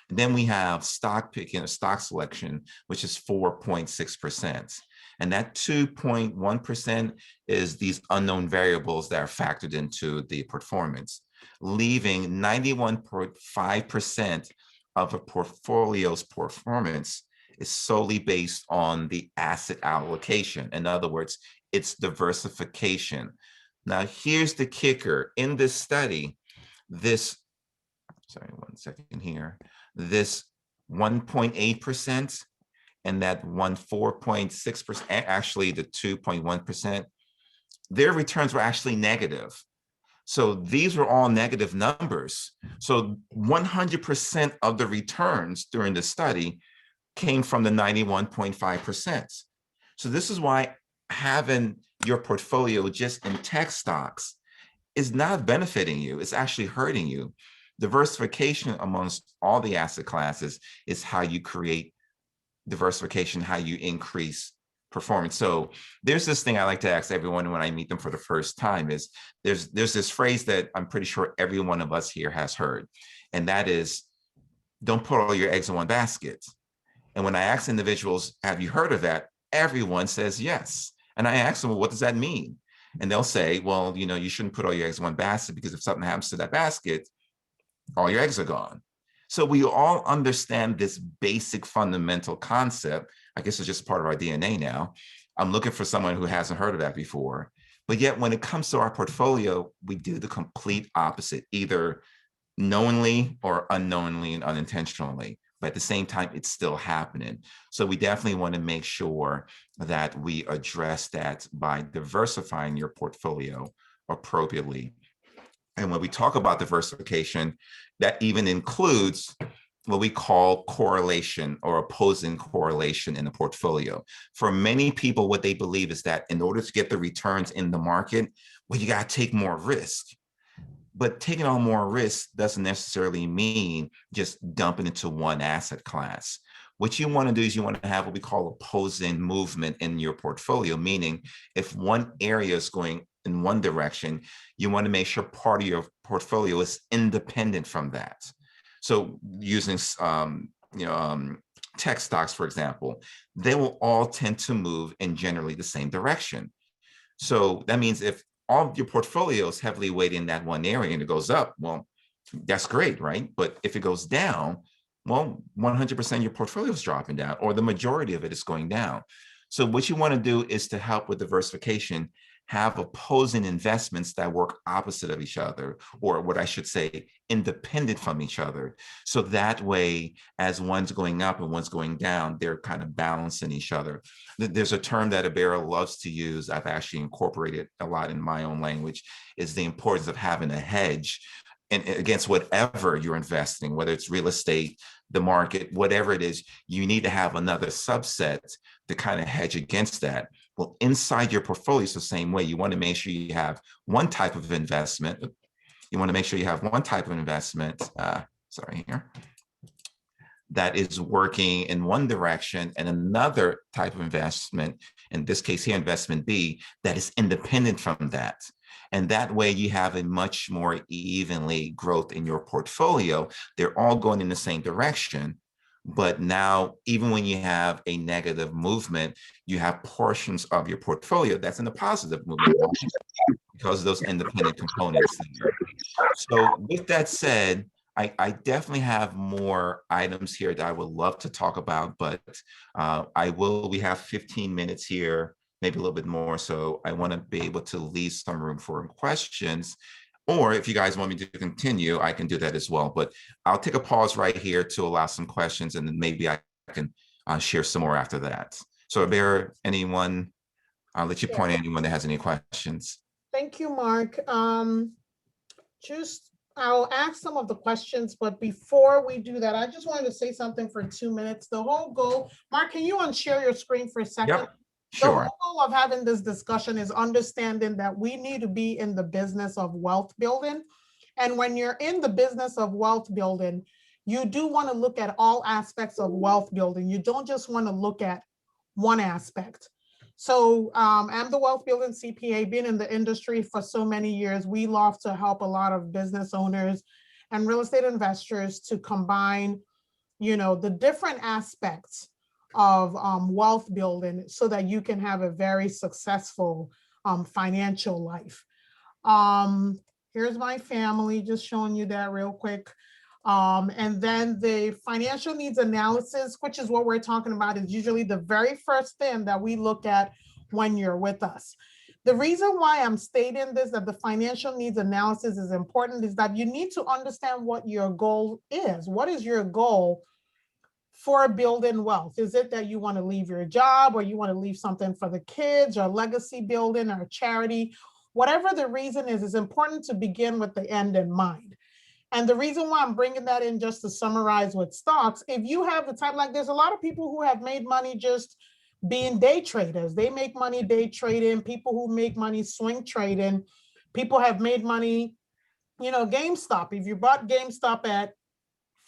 And then we have stock picking, stock selection, which is 4.6%. And that 2.1% is these unknown variables that are factored into the performance, leaving 91.5% of a portfolio's performance is solely based on the asset allocation. In other words, it's diversification. Now, here's the kicker. In this study, this 1.8% and that 4.6%, actually the 2.1%, their returns were actually negative. So these were all negative numbers. So 100% of the returns during the study came from the 91.5%. So this is why having your portfolio just in tech stocks is not benefiting you. It's actually hurting you. Diversification amongst all the asset classes is how you create diversification, how you increase performance. So there's this thing I like to ask everyone when I meet them for the first time is there's this phrase that I'm pretty sure every one of us here has heard, and that is, don't put all your eggs in one basket. And when I ask individuals, have you heard of that? Everyone says yes. And I ask them, well, what does that mean? And they'll say, well, you shouldn't put all your eggs in one basket because if something happens to that basket, all your eggs are gone. So we all understand this basic fundamental concept. I guess it's just part of our DNA now. I'm looking for someone who hasn't heard of that before. But yet when it comes to our portfolio, we do the complete opposite, either knowingly or unknowingly and unintentionally. but at the same time, it's still happening. So we definitely want to make sure that we address that by diversifying your portfolio appropriately. And when we talk about diversification, that even includes what we call correlation or opposing correlation in the portfolio. For many people, what they believe is that in order to get the returns in the market, well, you got to take more risk. But taking on more risk doesn't necessarily mean just dumping into one asset class. What you want to do is you want to have what we call opposing movement in your portfolio, meaning if one area is going in one direction, you want to make sure part of your portfolio is independent from that. So using tech stocks, for example, they will all tend to move in generally the same direction. So that means if all of your portfolio is heavily weighted in that one area and it goes up, well, that's great, right? But if it goes down, well, 100% of your portfolio is dropping down, or the majority of it is going down. So what you want to do is to help with diversification, have opposing investments that work opposite of each other, or what I should say, independent from each other. So that way, as one's going up and one's going down, they're kind of balancing each other. There's a term that Ebere loves to use, I've actually incorporated a lot in my own language, is the importance of having a hedge and against whatever you're investing, whether it's real estate, the market, whatever it is, you need to have another subset to kind of hedge against that. Well, inside your portfolio, it's the same way. You want to make sure you have one type of investment. You want to make sure you have one type of investment, that is working in one direction, and another type of investment, in this case here, investment B, that is independent from that. And that way you have a much more evenly growth in your portfolio. They're all going in the same direction. But now, even when you have a negative movement, you have portions of your portfolio that's in a positive movement because of those independent components there. So with that said, I definitely have more items here that I would love to talk about, but we have 15 minutes here, maybe a little bit more. So I want to be able to leave some room for questions. Or if you guys want me to continue, I can do that as well. But I'll take a pause right here to allow some questions, and then maybe I can share some more after that. So Ebere, anyone, I'll let you point at anyone that has any questions. Thank you, Mark. I'll ask some of the questions, but before we do that, I just wanted to say something for 2 minutes. The whole goal, Mark, can you unshare your screen for a second? Yep. Sure. The whole goal of having this discussion is understanding that we need to be in the business of wealth building. And when you're in the business of wealth building, you do want to look at all aspects of wealth building. You don't just want to look at one aspect. So I'm the wealth building CPA, been in the industry for so many years. We love to help a lot of business owners and real estate investors to combine, the different aspects of wealth building so that you can have a very successful financial life. Here's my family, just showing you that real quick. And then the financial needs analysis, which is what we're talking about, is usually the very first thing that we look at when you're with us. The reason why I'm stating this, that the financial needs analysis is important, is that you need to understand what your goal is. What is your goal for building wealth? Is it that you want to leave your job, or you want to leave something for the kids, or legacy building, or charity? Whatever the reason is, it's important to begin with the end in mind. And the reason why I'm bringing that in, just to summarize with stocks, if you have the type, like there's a lot of people who have made money just being day traders. They make money day trading, people who make money swing trading. People have made money, GameStop. If you bought GameStop at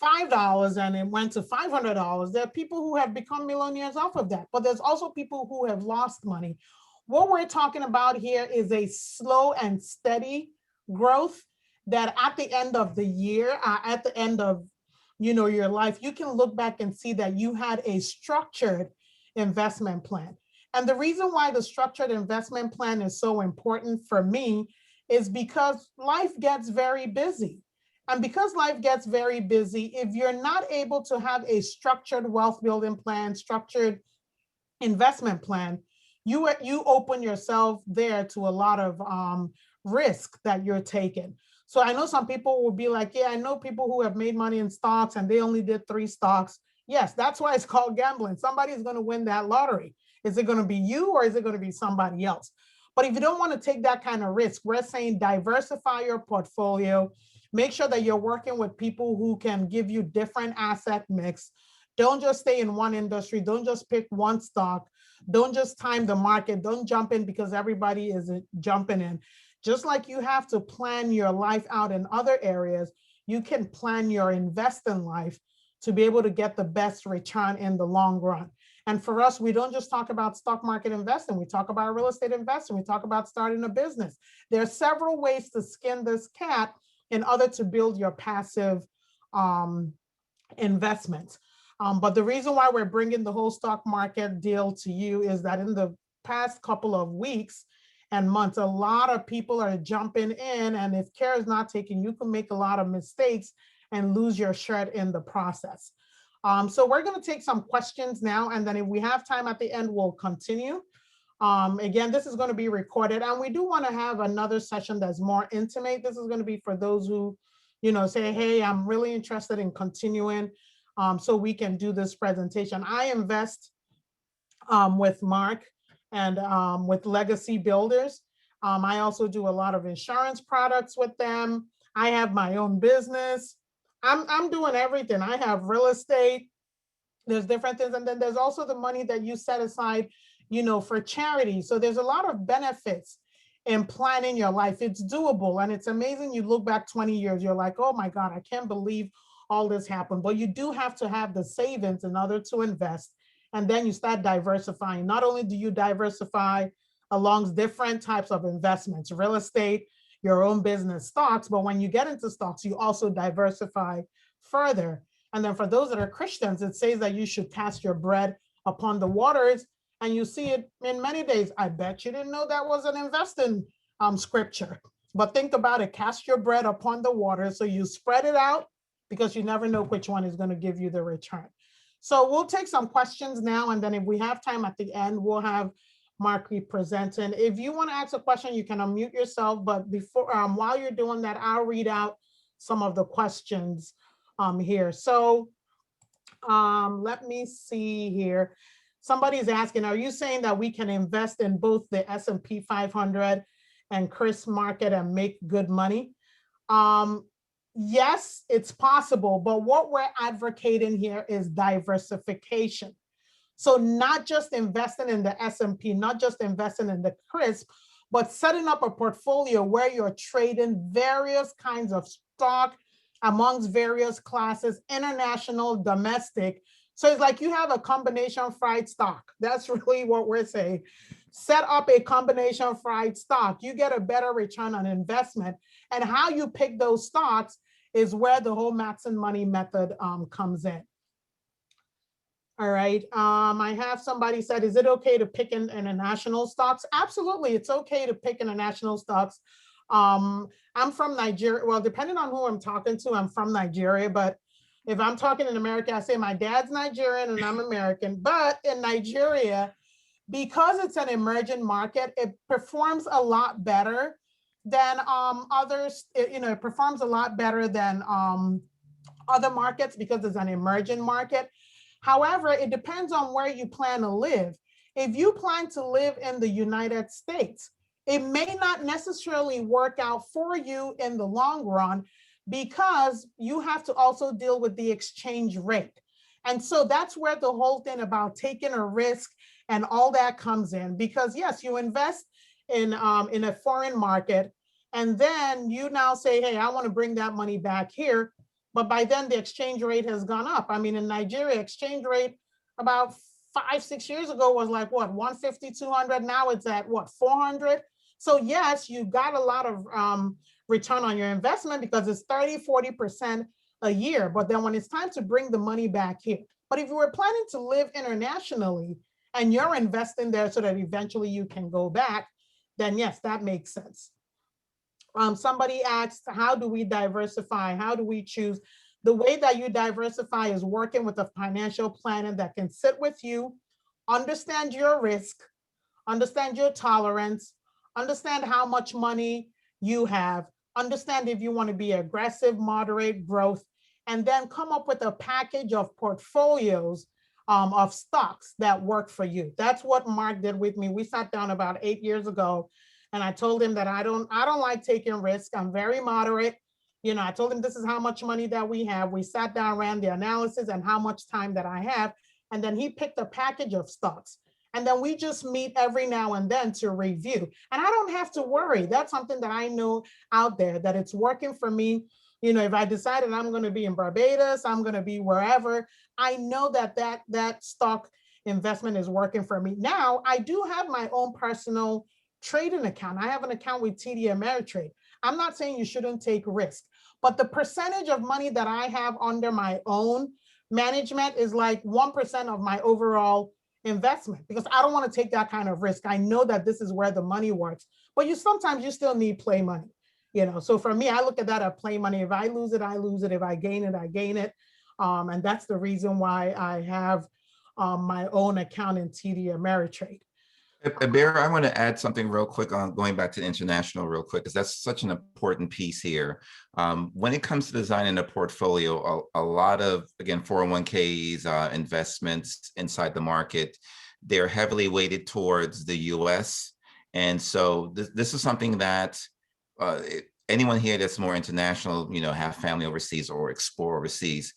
$5 and it went to $500, there are people who have become millionaires off of that. But there's also people who have lost money. What we're talking about here is a slow and steady growth that at the end of the year, at the end of your life, you can look back and see that you had a structured investment plan. And the reason why the structured investment plan is so important for me is because life gets very busy. And because life gets very busy, if you're not able to have a structured wealth building plan, structured investment plan, you open yourself there to a lot of risk that you're taking. So I know some people will be like, yeah, I know people who have made money in stocks and they only did 3 stocks. Yes, that's why it's called gambling. Somebody's going to win that lottery. Is it going to be you or is it going to be somebody else? But if you don't want to take that kind of risk, we're saying diversify your portfolio. Make sure that you're working with people who can give you different asset mix. Don't just stay in one industry. Don't just pick one stock. Don't just time the market. Don't jump in because everybody is jumping in. Just like you have to plan your life out in other areas, you can plan your investing life to be able to get the best return in the long run. And for us, we don't just talk about stock market investing. We talk about real estate investing. We talk about starting a business. There are several ways to skin this cat in order to build your passive investments. But the reason why we're bringing the whole stock market deal to you is that in the past couple of weeks and months, a lot of people are jumping in, and if care is not taken, you can make a lot of mistakes and lose your shirt in the process. So we're going to take some questions now, and then if we have time at the end, we'll continue. Again, this is going to be recorded, and we do want to have another session that's more intimate. This is going to be for those who, say, hey, I'm really interested in continuing, so we can do this presentation. I invest with Mark and with Legacy Builders. I also do a lot of insurance products with them. I have my own business. I'm doing everything. I have real estate. There's different things. And then there's also the money that you set aside, for charity. So there's a lot of benefits in planning your life. It's doable. And it's amazing. You look back 20 years, you're like, oh my God, I can't believe all this happened. But you do have to have the savings in order to invest. And then you start diversifying. Not only do you diversify along different types of investments, real estate, your own business, stocks, but when you get into stocks, you also diversify further. And then for those that are Christians, it says that you should cast your bread upon the waters, and you see it in many days. I bet you didn't know that was an investing scripture. But think about it, cast your bread upon the water. So you spread it out because you never know which one is going to give you the return. So we'll take some questions now, and then if we have time at the end, we'll have Mark presenting. If you want to ask a question, you can unmute yourself, but before, while you're doing that, I'll read out some of the questions here. So let me see here. Somebody's asking, are you saying that we can invest in both the S&P 500 and ChFEBC market and make good money? Yes, it's possible, but what we're advocating here is diversification. So not just investing in the S&P, not just investing in the ChFEBC, but setting up a portfolio where you're trading various kinds of stock amongst various classes, international, domestic. So it's like you have a combination fried stock. That's really what we're saying. Set up a combination fried stock. You get a better return on investment. And how you pick those stocks is where the whole Matson money method comes in. All right. I have somebody said, is it okay to pick international stocks? Absolutely. It's okay to pick international stocks. I'm from Nigeria. Well, depending on who I'm talking to, I'm from Nigeria. But if I'm talking in America, I say my dad's Nigerian and I'm American. But in Nigeria, because it's an emerging market, it performs a lot better than others. It performs a lot better than other markets because it's an emerging market. However, it depends on where you plan to live. If you plan to live in the United States, it may not necessarily work out for you in the long run because you have to also deal with the exchange rate. And so that's where the whole thing about taking a risk and all that comes in. Because yes, you invest in a foreign market, and then you now say, hey, I want to bring that money back here. But by then the exchange rate has gone up. I mean, in Nigeria, exchange rate about 5-6 years ago was like what, 150, 200. Now it's at what, 400. So yes, you got a lot of return on your investment because it's 30-40% a year. But then when it's time to bring the money back here, but if you were planning to live internationally and you're investing there so that eventually you can go back, then yes, that makes sense. Somebody asked, how do we diversify? How do we choose? The way that you diversify is working with a financial planner that can sit with you, understand your risk, understand your tolerance, understand how much money you have, understand if you want to be aggressive, moderate, growth, and then come up with a package of portfolios of stocks that work for you. That's what Mark did with me. We sat down about 8 years ago, and I told him that I don't like taking risks. I'm very moderate. You know, I told him this is how much money that we have. We sat down, ran the analysis and how much time that I have. And then he picked a package of stocks. And then we just meet every now and then to review. And I don't have to worry. That's something that I know out there, that it's working for me. You know, if I decided I'm going to be in Barbados, I'm going to be wherever, I know that that stock investment is working for me. Now, I do have my own personal trading account. I have an account with TD Ameritrade. I'm not saying you shouldn't take risk, but the percentage of money that I have under my own management is like 1% of my overall investment, because I don't want to take that kind of risk. I know that this is where the money works, but sometimes you still need play money. You know, so for me, I look at that as play money. If I lose it, I lose it. If I gain it, I gain it. And that's the reason why I have my own account in TD Ameritrade. Ebere, I want to add something real quick on going back to international real quick, because that's such an important piece here. When it comes to designing a portfolio, a lot of, again, 401ks, investments inside the market, they're heavily weighted towards the US. And so this is something that anyone here that's more international, you know, have family overseas or explore overseas,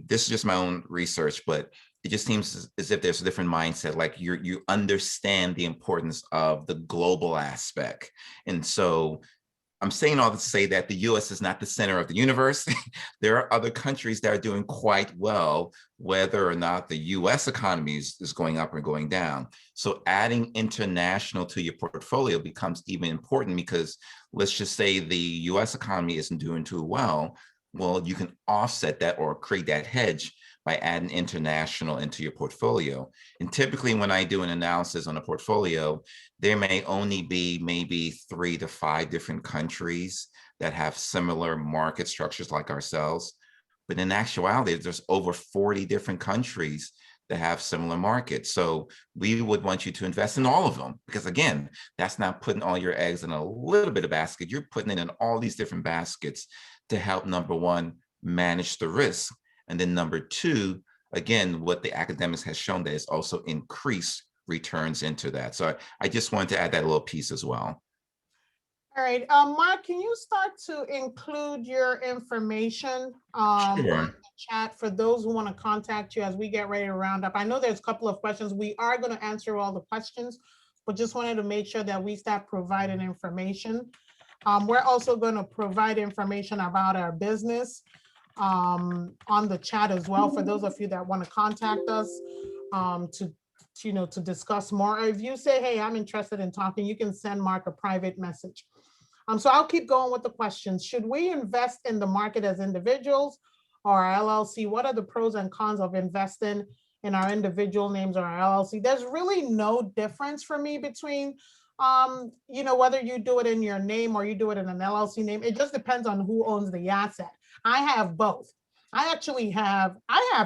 this is just my own research, but it just seems as if there's a different mindset. Like you understand the importance of the global aspect. And so I'm saying all this to say that the US is not the center of the universe. There are other countries that are doing quite well, whether or not the US economy is going up or going down. So adding international to your portfolio becomes even important, because let's just say the US economy isn't doing too well. Well, you can offset that or create that hedge by adding international into your portfolio. And typically when I do an analysis on a portfolio, there may only be maybe 3 to 5 different countries that have similar market structures like ourselves. But in actuality, there's over 40 different countries that have similar markets. So we would want you to invest in all of them, because again, that's not putting all your eggs in a little bit of basket. You're putting it in all these different baskets to help, number one, manage the risk. And then number two, again, what the academics has shown that is also increased returns into that. So I just wanted to add that little piece as well. All right, Mark, can you start to include your information on the chat for those who want to contact you as we get ready to round up? I know there's a couple of questions. We are going to answer all the questions, but just wanted to make sure that we start providing information. We're also going to provide information about our business on the chat as well, for those of you that want to contact us to discuss more. Or if you say, hey, I'm interested in talking, you can send Mark a private message. So I'll keep going with the questions. Should we invest in the market as individuals or our LLC? What are the pros and cons of investing in our individual names or our LLC? There's really no difference for me between whether you do it in your name or you do it in an LLC name. It just depends on who owns the asset. I have both. I have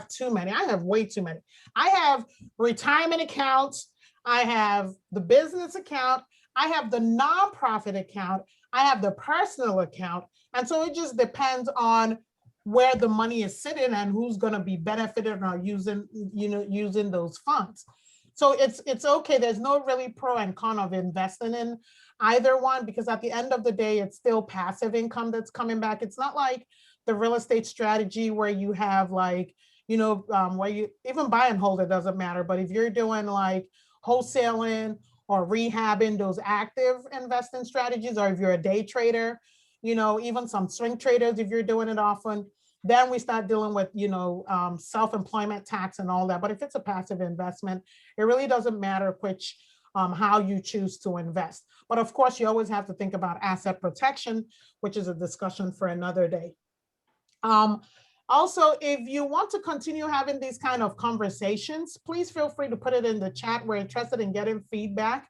too many. I have way too many. I have retirement accounts. I have the business account. I have the nonprofit account. I have the personal account. And so it just depends on where the money is sitting and who's going to be benefited or using those funds. So it's okay. There's no really pro and con of investing in either one, because at the end of the day, it's still passive income that's coming back. It's not like the real estate strategy where you have where you even buy and hold, it doesn't matter. But if you're doing like wholesaling or rehabbing, those active investing strategies, or if you're a day trader, even some swing traders, if you're doing it often, then we start dealing with, self-employment tax and all that. But if it's a passive investment, it really doesn't matter how you choose to invest. But of course, you always have to think about asset protection, which is a discussion for another day. Also, if you want to continue having these kind of conversations, please feel free to put it in the chat. We're interested in getting feedback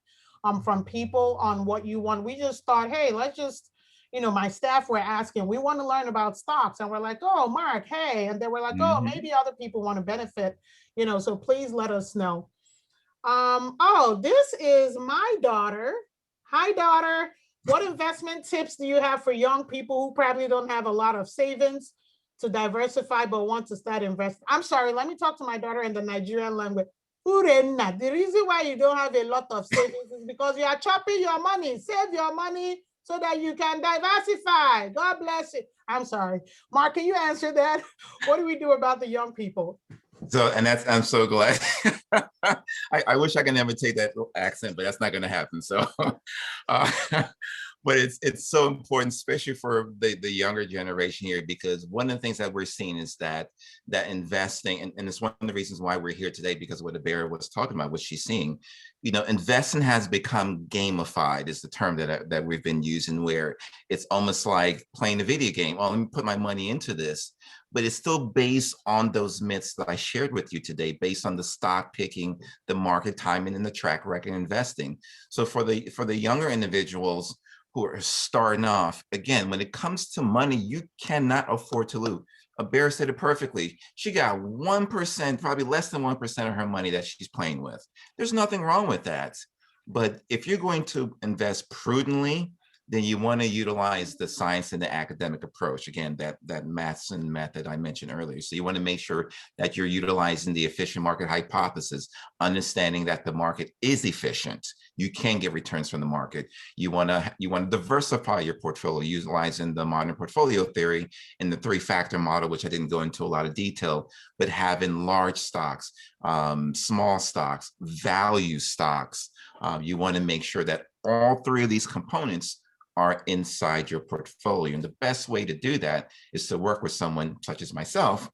from people on what you want. We just thought, hey, let's just, my staff were asking, we want to learn about stocks. And we're like, oh, Mark, hey. And they were like, oh, maybe other people want to benefit, so please let us know. Oh, this is my daughter. Hi, daughter. What investment tips do you have for young people who probably don't have a lot of savings to diversify but want to start investing? I'm sorry, let me talk to my daughter in the Nigerian language. Urenna, the reason why you don't have a lot of savings is because you are chopping your money. Save your money so that you can diversify. God bless you. I'm sorry. Mark, can you answer that? What do we do about the young people? So, and I'm so glad. I wish I could imitate that accent, but that's not going to happen. So, uh, but it's so important, especially for the younger generation here, because one of the things that we're seeing is that investing, and it's one of the reasons why we're here today, because of what Ebere was talking about, what she's seeing. Investing has become gamified, is the term that we've been using, where it's almost like playing a video game. Well, let me put my money into this. But it's still based on those myths that I shared with you today, based on the stock picking, the market timing, and the track record investing. So for the younger individuals who are starting off, again, when it comes to money, you cannot afford to lose. Ebere said it perfectly. She got 1%, probably less than 1% of her money that she's playing with. There's nothing wrong with that. But if you're going to invest prudently, then you want to utilize the science and the academic approach. Again, that Matson method I mentioned earlier. So you want to make sure that you're utilizing the efficient market hypothesis, understanding that the market is efficient. You can get returns from the market. You want to diversify your portfolio, utilizing the modern portfolio theory and the 3-factor model, which I didn't go into a lot of detail, but having large stocks, small stocks, value stocks. You want to make sure that all 3 of these components are inside your portfolio. And the best way to do that is to work with someone such as myself.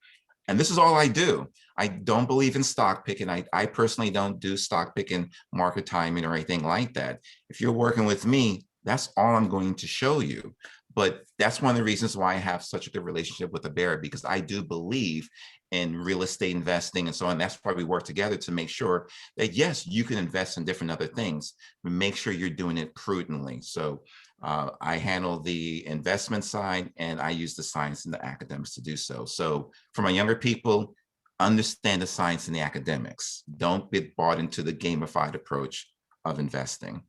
And this is all I do. I don't believe in stock picking. I personally don't do stock picking, market timing, or anything like that. If you're working with me, that's all I'm going to show you. But that's one of the reasons why I have such a good relationship with Ebere, because I do believe in real estate investing and so on. That's why we work together to make sure that, yes, you can invest in different other things, but make sure you're doing it prudently. So I handle the investment side, and I use the science and the academics to do so. So for my younger people, understand the science and the academics. Don't get bought into the gamified approach of investing.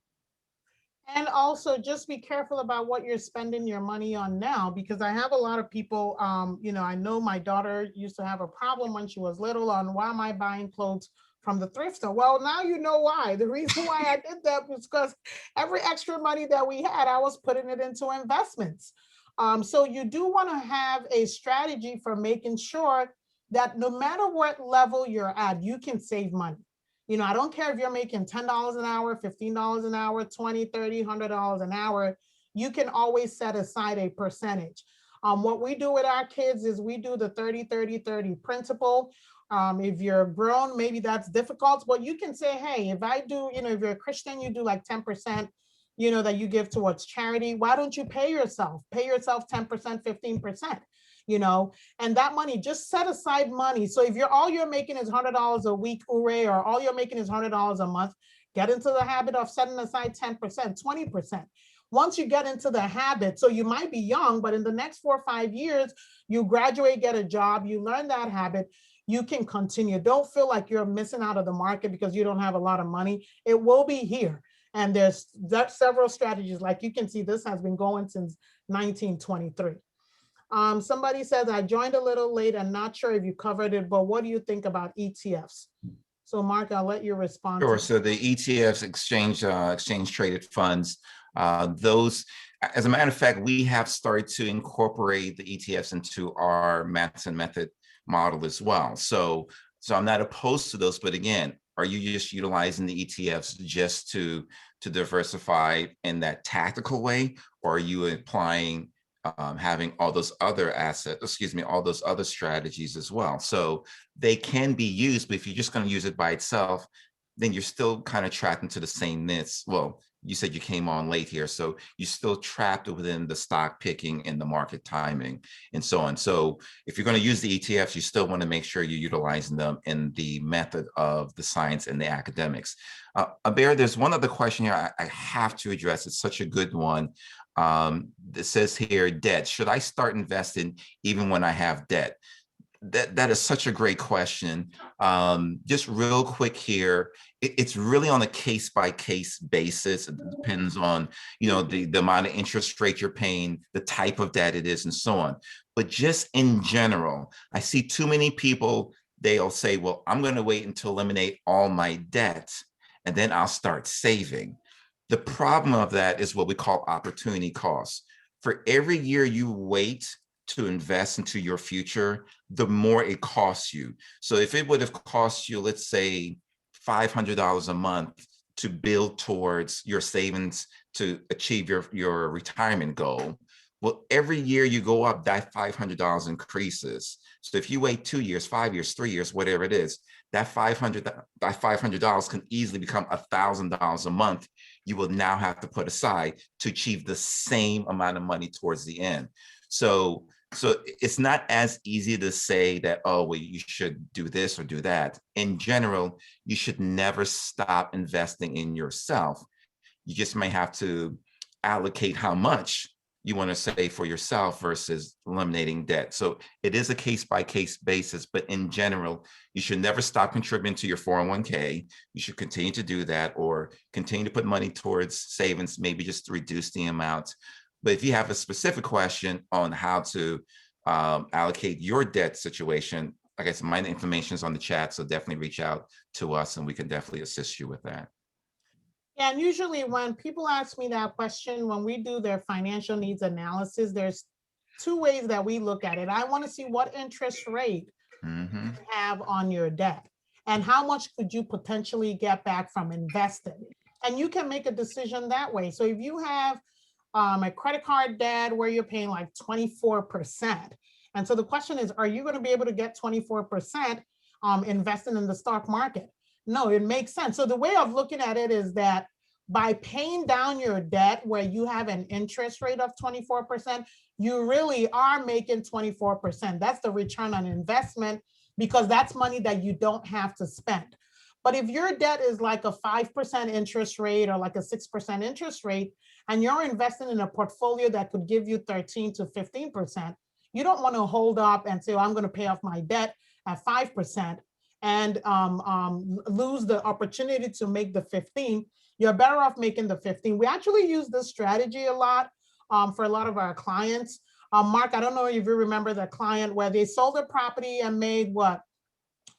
And also just be careful about what you're spending your money on now, because I have a lot of people, I know my daughter used to have a problem when she was little on, why am I buying clothes from the thrift store? Well, now you know why. The reason why I did that was because every extra money that we had, I was putting it into investments. So you do want to have a strategy for making sure that no matter what level you're at, you can save money. I don't care if you're making $10 an hour, $15 an hour, $20, $30, $100 an hour, you can always set aside a percentage. What we do with our kids is we do the 30, 30, 30 principle. If you're grown, maybe that's difficult, but you can say, hey, if I do, if you're a Christian, you do like 10%, that you give towards charity. Why don't you pay yourself 10%, 15%? And that money, just set aside money. So if all you're making is $100 a week, or all you're making is $100 a month, get into the habit of setting aside 10%, 20%. Once you get into the habit, so you might be young, but in the next 4 or 5 years, you graduate, get a job, you learn that habit, you can continue. Don't feel like you're missing out of the market because you don't have a lot of money. It will be here. And there's several strategies. Like you can see, this has been going since 1923. Somebody says, I joined a little late and not sure if you covered it, but what do you think about ETFs? So Mark, I'll let you respond. Sure. So the ETFs, exchange traded funds, those, as a matter of fact, we have started to incorporate the ETFs into our Matson Method model as well. So I'm not opposed to those, but again, are you just utilizing the ETFs just to diversify in that tactical way, or are you applying having all those other all those other strategies as well? So they can be used, but if you're just going to use it by itself, then you're still kind of trapped into the same myths. Well, you said you came on late here, so you're still trapped within the stock picking and the market timing and so on. So if you're going to use the ETFs, you still want to make sure you're utilizing them in the method of the science and the academics. Ebere, there's one other question here I have to address. It's such a good one. It says here, debt. Should I start investing even when I have debt? That is such a great question. Just real quick here, it's really on a case by case basis. It depends on, the amount of interest rate you're paying, the type of debt it is, and so on. But just in general, I see too many people, they'll say, well, I'm going to wait until eliminate all my debt, and then I'll start saving. The problem of that is what we call opportunity costs. For every year you wait to invest into your future, the more it costs you. So if it would have cost you, let's say, $500 a month to build towards your savings to achieve your retirement goal, well, every year you go up, that $500 increases. So if you wait 2 years, 5 years, 3 years, whatever it is, that $500 can easily become $1,000 a month. You will now have to put aside to achieve the same amount of money towards the end. So it's not as easy to say that, oh, well, you should do this or do that. In general, you should never stop investing in yourself. You just may have to allocate how much you want to save for yourself versus eliminating debt. So it is a case by case basis, but in general, you should never stop contributing to your 401k. You should continue to do that, or continue to put money towards savings, maybe just to reduce the amount. But if you have a specific question on how to allocate your debt situation, like I said, my information is on the chat, so definitely reach out to us and we can definitely assist you with that. Yeah, and usually when people ask me that question, when we do their financial needs analysis, there's two ways that we look at it. I want to see what interest rate you have on your debt and how much could you potentially get back from investing. And you can make a decision that way. So if you have a credit card debt where you're paying like 24%, and so the question is, are you going to be able to get 24% investing in the stock market? No, it makes sense. So the way of looking at it is that by paying down your debt where you have an interest rate of 24%, you really are making 24%. That's the return on investment, because that's money that you don't have to spend. But if your debt is like a 5% interest rate or like a 6% interest rate, and you're investing in a portfolio that could give you 13 to 15%, you don't want to hold up and say, well, I'm going to pay off my debt at 5%. And lose the opportunity to make the 15, you're better off making the 15. We actually use this strategy a lot for a lot of our clients. Mark, I don't know if you remember the client where they sold their property and made what?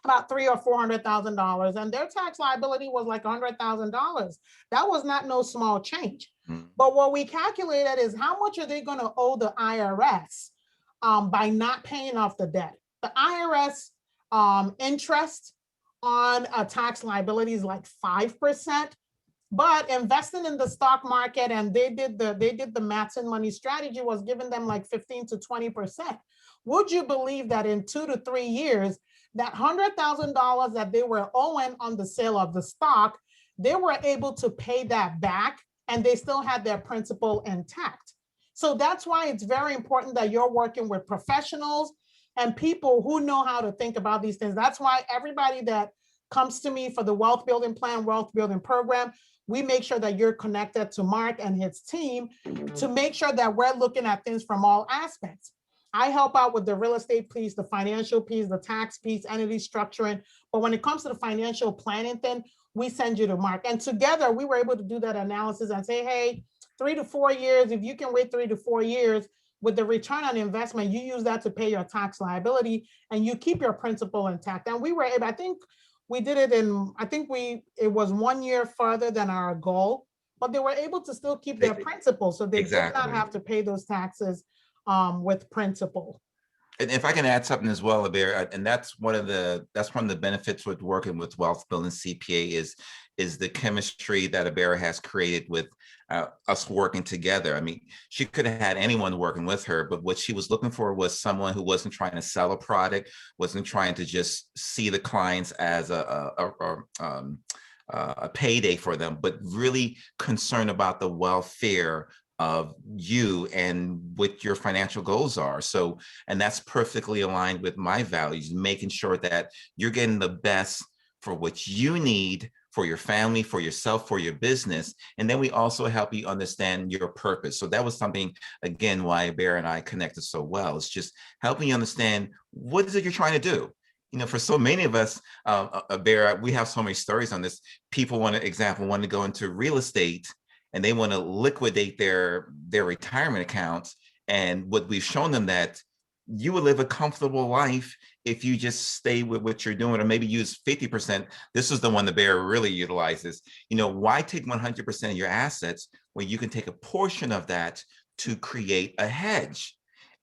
About $300,000 or $400,000, and their tax liability was like $100,000. That was not no small change. But what we calculated is how much are they going to owe the IRS by not paying off the debt. The IRS interest on a tax liability is like 5%, but investing in the stock market, and they did the Matson money strategy, was giving them like 15 to 20%. Would you believe that in 2 to 3 years, that $100,000 that they were owing on the sale of the stock, they were able to pay that back, and they still had their principal intact. So that's why it's very important that you're working with professionals and people who know how to think about these things. That's why everybody that comes to me for the wealth building plan, wealth building program, we make sure that you're connected to Mark and his team to make sure that we're looking at things from all aspects. I help out with the real estate piece, the financial piece, the tax piece, entity structuring. But when it comes to the financial planning thing, we send you to Mark. And together we were able to do that analysis and say, hey, 3 to 4 years, if you can wait 3 to 4 years, with the return on investment, you use that to pay your tax liability and you keep your principal intact. And we were able, I think we did it in, it was 1 year further than our goal, but they were able to still keep their principal. So they did not have to pay those taxes with principal. And if I can add something as well, Ebere, and that's one of the benefits with working with Wealth Building CPA is the chemistry that Ebere has created with us working together. I mean, she could have had anyone working with her, but what she was looking for was someone who wasn't trying to sell a product, wasn't trying to just see the clients as a payday for them, but really concerned about the welfare of you and what your financial goals are. So, and that's perfectly aligned with my values, making sure that you're getting the best for what you need for your family, for yourself, for your business. And then we also help you understand your purpose. So that was something, again, why Ebere and I connected so well. It's just helping you understand what is it you're trying to do. You know, for so many of us, Ebere, we have so many stories on this. People want to go into real estate and they want to liquidate their retirement accounts. And what we've shown them that you will live a comfortable life if you just stay with what you're doing, or maybe use 50%. This is the one the Bear really utilizes. You know, why take 100% of your assets when you can take a portion of that to create a hedge?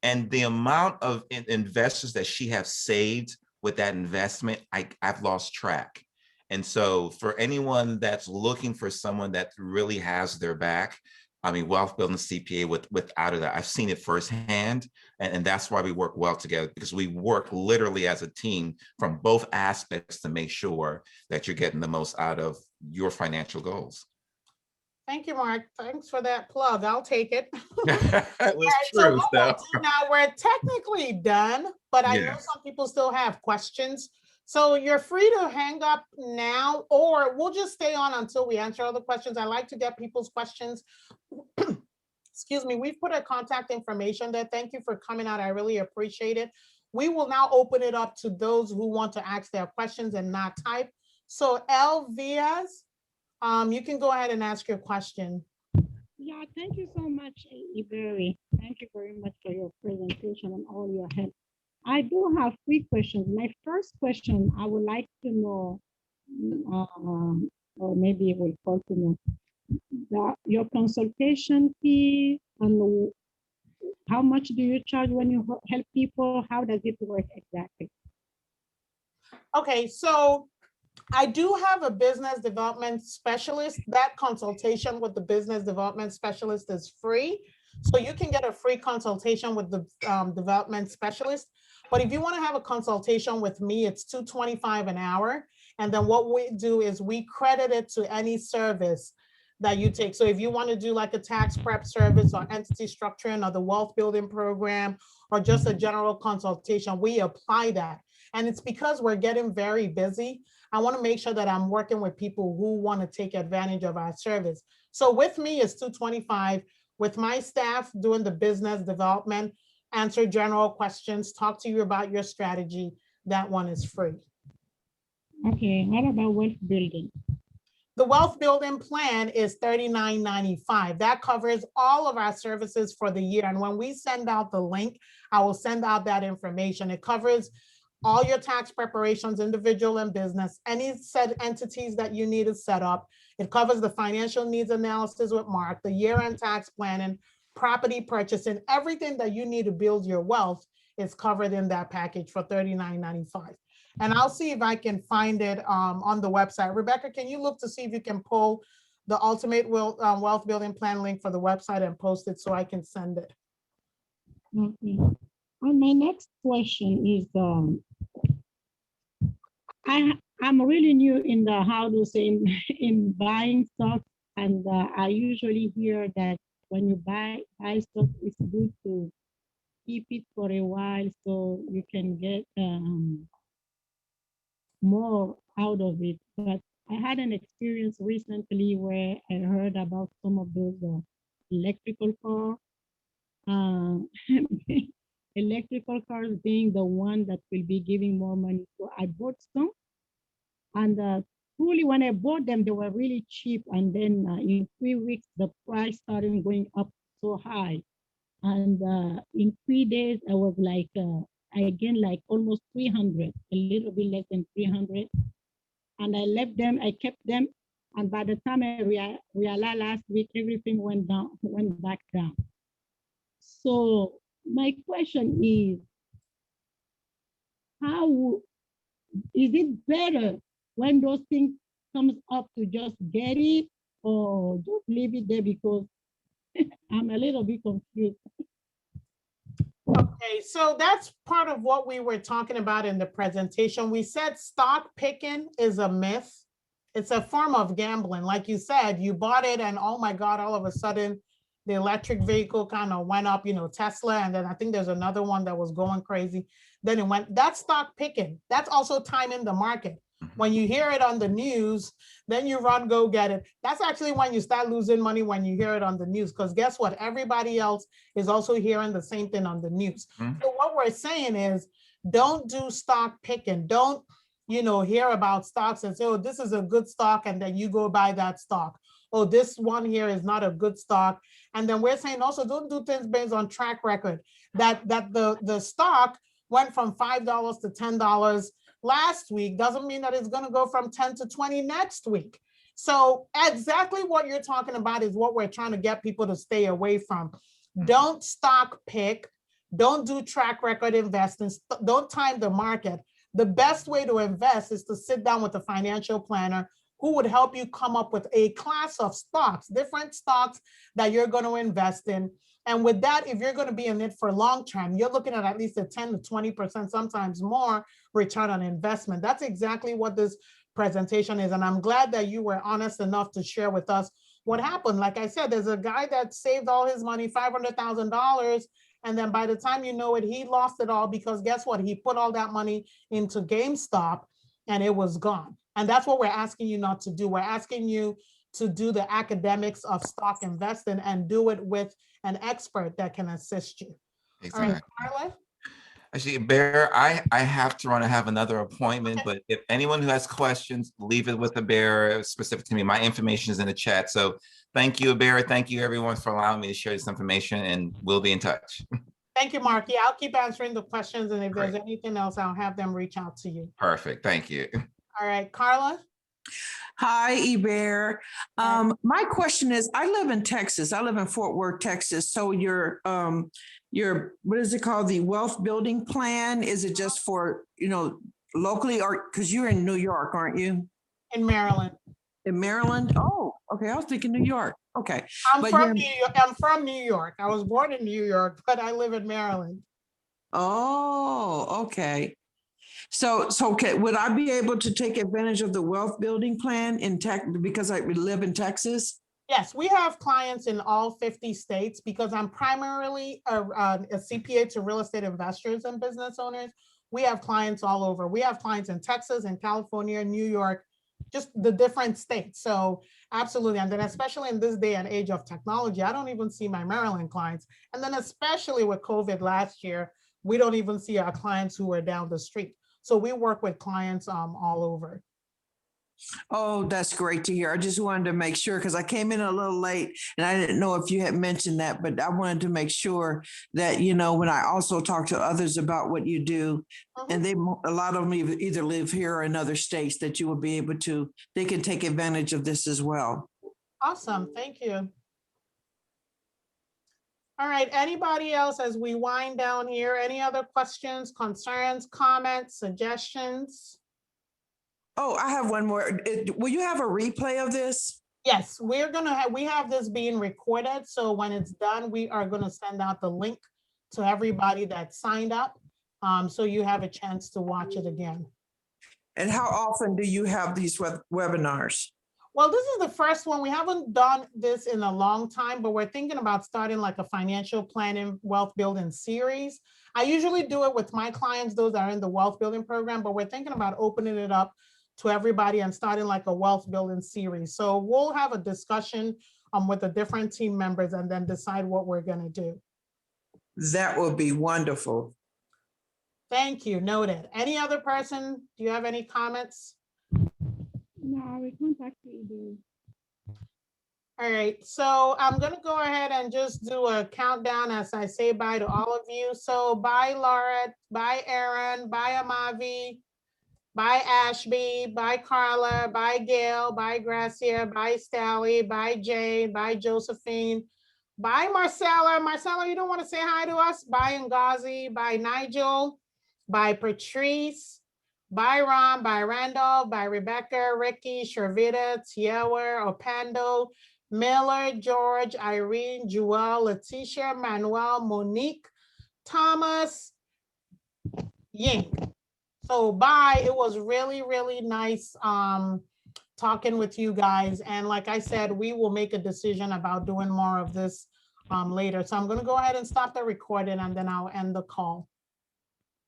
And the amount of investors that she has saved with that investment, I've lost track. And so for anyone that's looking for someone that really has their back, I mean, wealth building CPA without it, I've seen it firsthand. And that's why we work well together, because we work literally as a team from both aspects to make sure that you're getting the most out of your financial goals. Thank you, Mark. Thanks for that plug. I'll take it. It was Right, true. so what we'll do now, we're technically done, but I know Yes. some people still have questions. So you're free to hang up now, or we'll just stay on until we answer all the questions. I like to get people's questions. Excuse me, we've put our contact information there. Thank you for coming out. I really appreciate it. We will now open it up to those who want to ask their questions and not type. So Elvias, you can go ahead and ask your question. Yeah, thank you so much, Ebere. Thank you very much for your presentation and all your help. I do have 3 questions. My first question, I would like to know, or maybe it will call to know, your consultation fee and how much do you charge when you help people? How does it work exactly? Okay, so I do have a business development specialist. That consultation with the business development specialist is free. So you can get a free consultation with the development specialist. But if you want to have a consultation with me, it's $225 an hour. And then what we do is we credit it to any service that you take. So if you want to do like a tax prep service or entity structuring or the wealth building program or just a general consultation, we apply that. And it's because we're getting very busy. I want to make sure that I'm working with people who want to take advantage of our service. So with me is $225. With my staff doing the business development, answer general questions, talk to you about your strategy, that one is free. Okay, what about wealth building? The wealth building plan is $39.95. That covers all of our services for the year. And when we send out the link, I will send out that information. It covers all your tax preparations, individual and business, any set entities that you need to set up. It covers the financial needs analysis with Mark, the year-end tax planning, property purchasing, everything that you need to build your wealth is covered in that package for $39.95. And I'll see if I can find it on the website. Rebecca, can you look to see if you can pull the ultimate wealth building plan link for the website and post it so I can send it? Okay. And my next question is, I'm really new in the, how to say, in buying stocks. And I usually hear that when you buy stock, it's good to keep it for a while so you can get more out of it. But I had an experience recently where I heard about some of those electrical cars. Electrical cars being the one that will be giving more money. So I bought some, and truly when I bought them, they were really cheap. And then in 3 weeks, the price started going up so high. And in 3 days, I was like, I gained like almost 300, a little bit less than 300. And I left them, I kept them. And by the time I realized last week, everything went back down. So my question is, how is it better when those things comes up to just get it, or just leave it there? Because I'm a little bit confused. Okay, so that's part of what we were talking about in the presentation. We said stock picking is a myth. It's a form of gambling. Like you said, you bought it and oh my God, all of a sudden the electric vehicle kind of went up, Tesla. And then I think there's another one that was going crazy. Then it went, that's stock picking. That's also timing the market. When you hear it on the news, then you run, go get it. That's actually when you start losing money, when you hear it on the news, because guess what? Everybody else is also hearing the same thing on the news. Mhm. So what we're saying is, don't do stock picking. Don't, hear about stocks and say, oh, this is a good stock, and then you go buy that stock. Oh, this one here is not a good stock. And then we're saying also, don't do things based on track record. That the stock went from $5 to $10 last week doesn't mean that it's going to go from 10 to 20 next week. So exactly what you're talking about is what we're trying to get people to stay away from. Don't stock pick. Don't do track record investing. Don't time the market. The best way to invest is to sit down with a financial planner who would help you come up with a class of stocks, different stocks that you're going to invest in. And with that, if you're going to be in it for long term, you're looking at least a 10 to 20%, sometimes more return on investment. That's exactly what this presentation is. And I'm glad that you were honest enough to share with us what happened. Like I said, there's a guy that saved all his money, $500,000. And then by the time you know it, he lost it all because guess what? He put all that money into GameStop and it was gone. And that's what we're asking you not to do. We're asking you to do the academics of stock investing and do it with an expert that can assist you. Exactly. All right, Carla? Actually, Bear, I have to run. I have another appointment, but if anyone who has questions, leave it with the Bear specific to me. My information is in the chat. So thank you, Bear. Thank you, everyone, for allowing me to share this information, and we'll be in touch. Thank you, Mark. Yeah, I'll keep answering the questions, and if Great. there's anything else, I'll have them reach out to you. Perfect. Thank you. All right, Carla? Hi, Ebere. My question is, I live in Texas. I live in Fort Worth, Texas. So your what is it called? The wealth building plan? Is it just for, locally, or because you're in New York, aren't you? In Maryland. In Maryland? Oh, okay. I was thinking New York. Okay. I'm from New York. I was born in New York, but I live in Maryland. Oh, okay. So would I be able to take advantage of the wealth building plan in Texas because I live in Texas? Yes, we have clients in all 50 states because I'm primarily a CPA to real estate investors and business owners. We have clients all over. We have clients in Texas and California, New York, just the different states. So absolutely. And then especially in this day and age of technology, I don't even see my Maryland clients. And then especially with COVID last year, we don't even see our clients who are down the street. So we work with clients all over. Oh, that's great to hear. I just wanted to make sure because I came in a little late and I didn't know if you had mentioned that, but I wanted to make sure that, when I also talk to others about what you do, and a lot of them either live here or in other states, that you will be able to, they can take advantage of this as well. Awesome. Thank you. All right, anybody else as we wind down here? Any other questions, concerns, comments, suggestions? Oh, I have one more. Will you have a replay of this? Yes, we have this being recorded. So when it's done, we are gonna send out the link to everybody that signed up. So you have a chance to watch it again. And how often do you have these webinars? Well, this is the first one. We haven't done this in a long time, but we're thinking about starting like a financial planning wealth building series. I usually do it with my clients, those that are in the wealth building program, but we're thinking about opening it up to everybody and starting like a wealth building series. So we'll have a discussion with the different team members and then decide what we're gonna do. That would be wonderful. Thank you, noted. Any other person, do you have any comments? No, I will contact you. All right, so I'm gonna go ahead and just do a countdown as I say bye to all of you. So bye, Laura, bye, Aaron, bye, Amavi, bye, Ashby, bye, Carla, bye, Gail, bye, Gracia, bye, Sally, bye, Jay, bye, Josephine, bye, Marcella. Marcella, you don't want to say hi to us? Bye, Ngazi, bye, Nigel, bye, Patrice, bye, Ron, bye, Randolph, bye, Rebecca, Ricky, Shervita, Tiewer, Opando, Miller, George, Irene, Joelle, Letitia, Manuel, Monique, Thomas, Yink. So bye. It was really, really nice talking with you guys. And like I said, we will make a decision about doing more of this later. So I'm going to go ahead and stop the recording and then I'll end the call.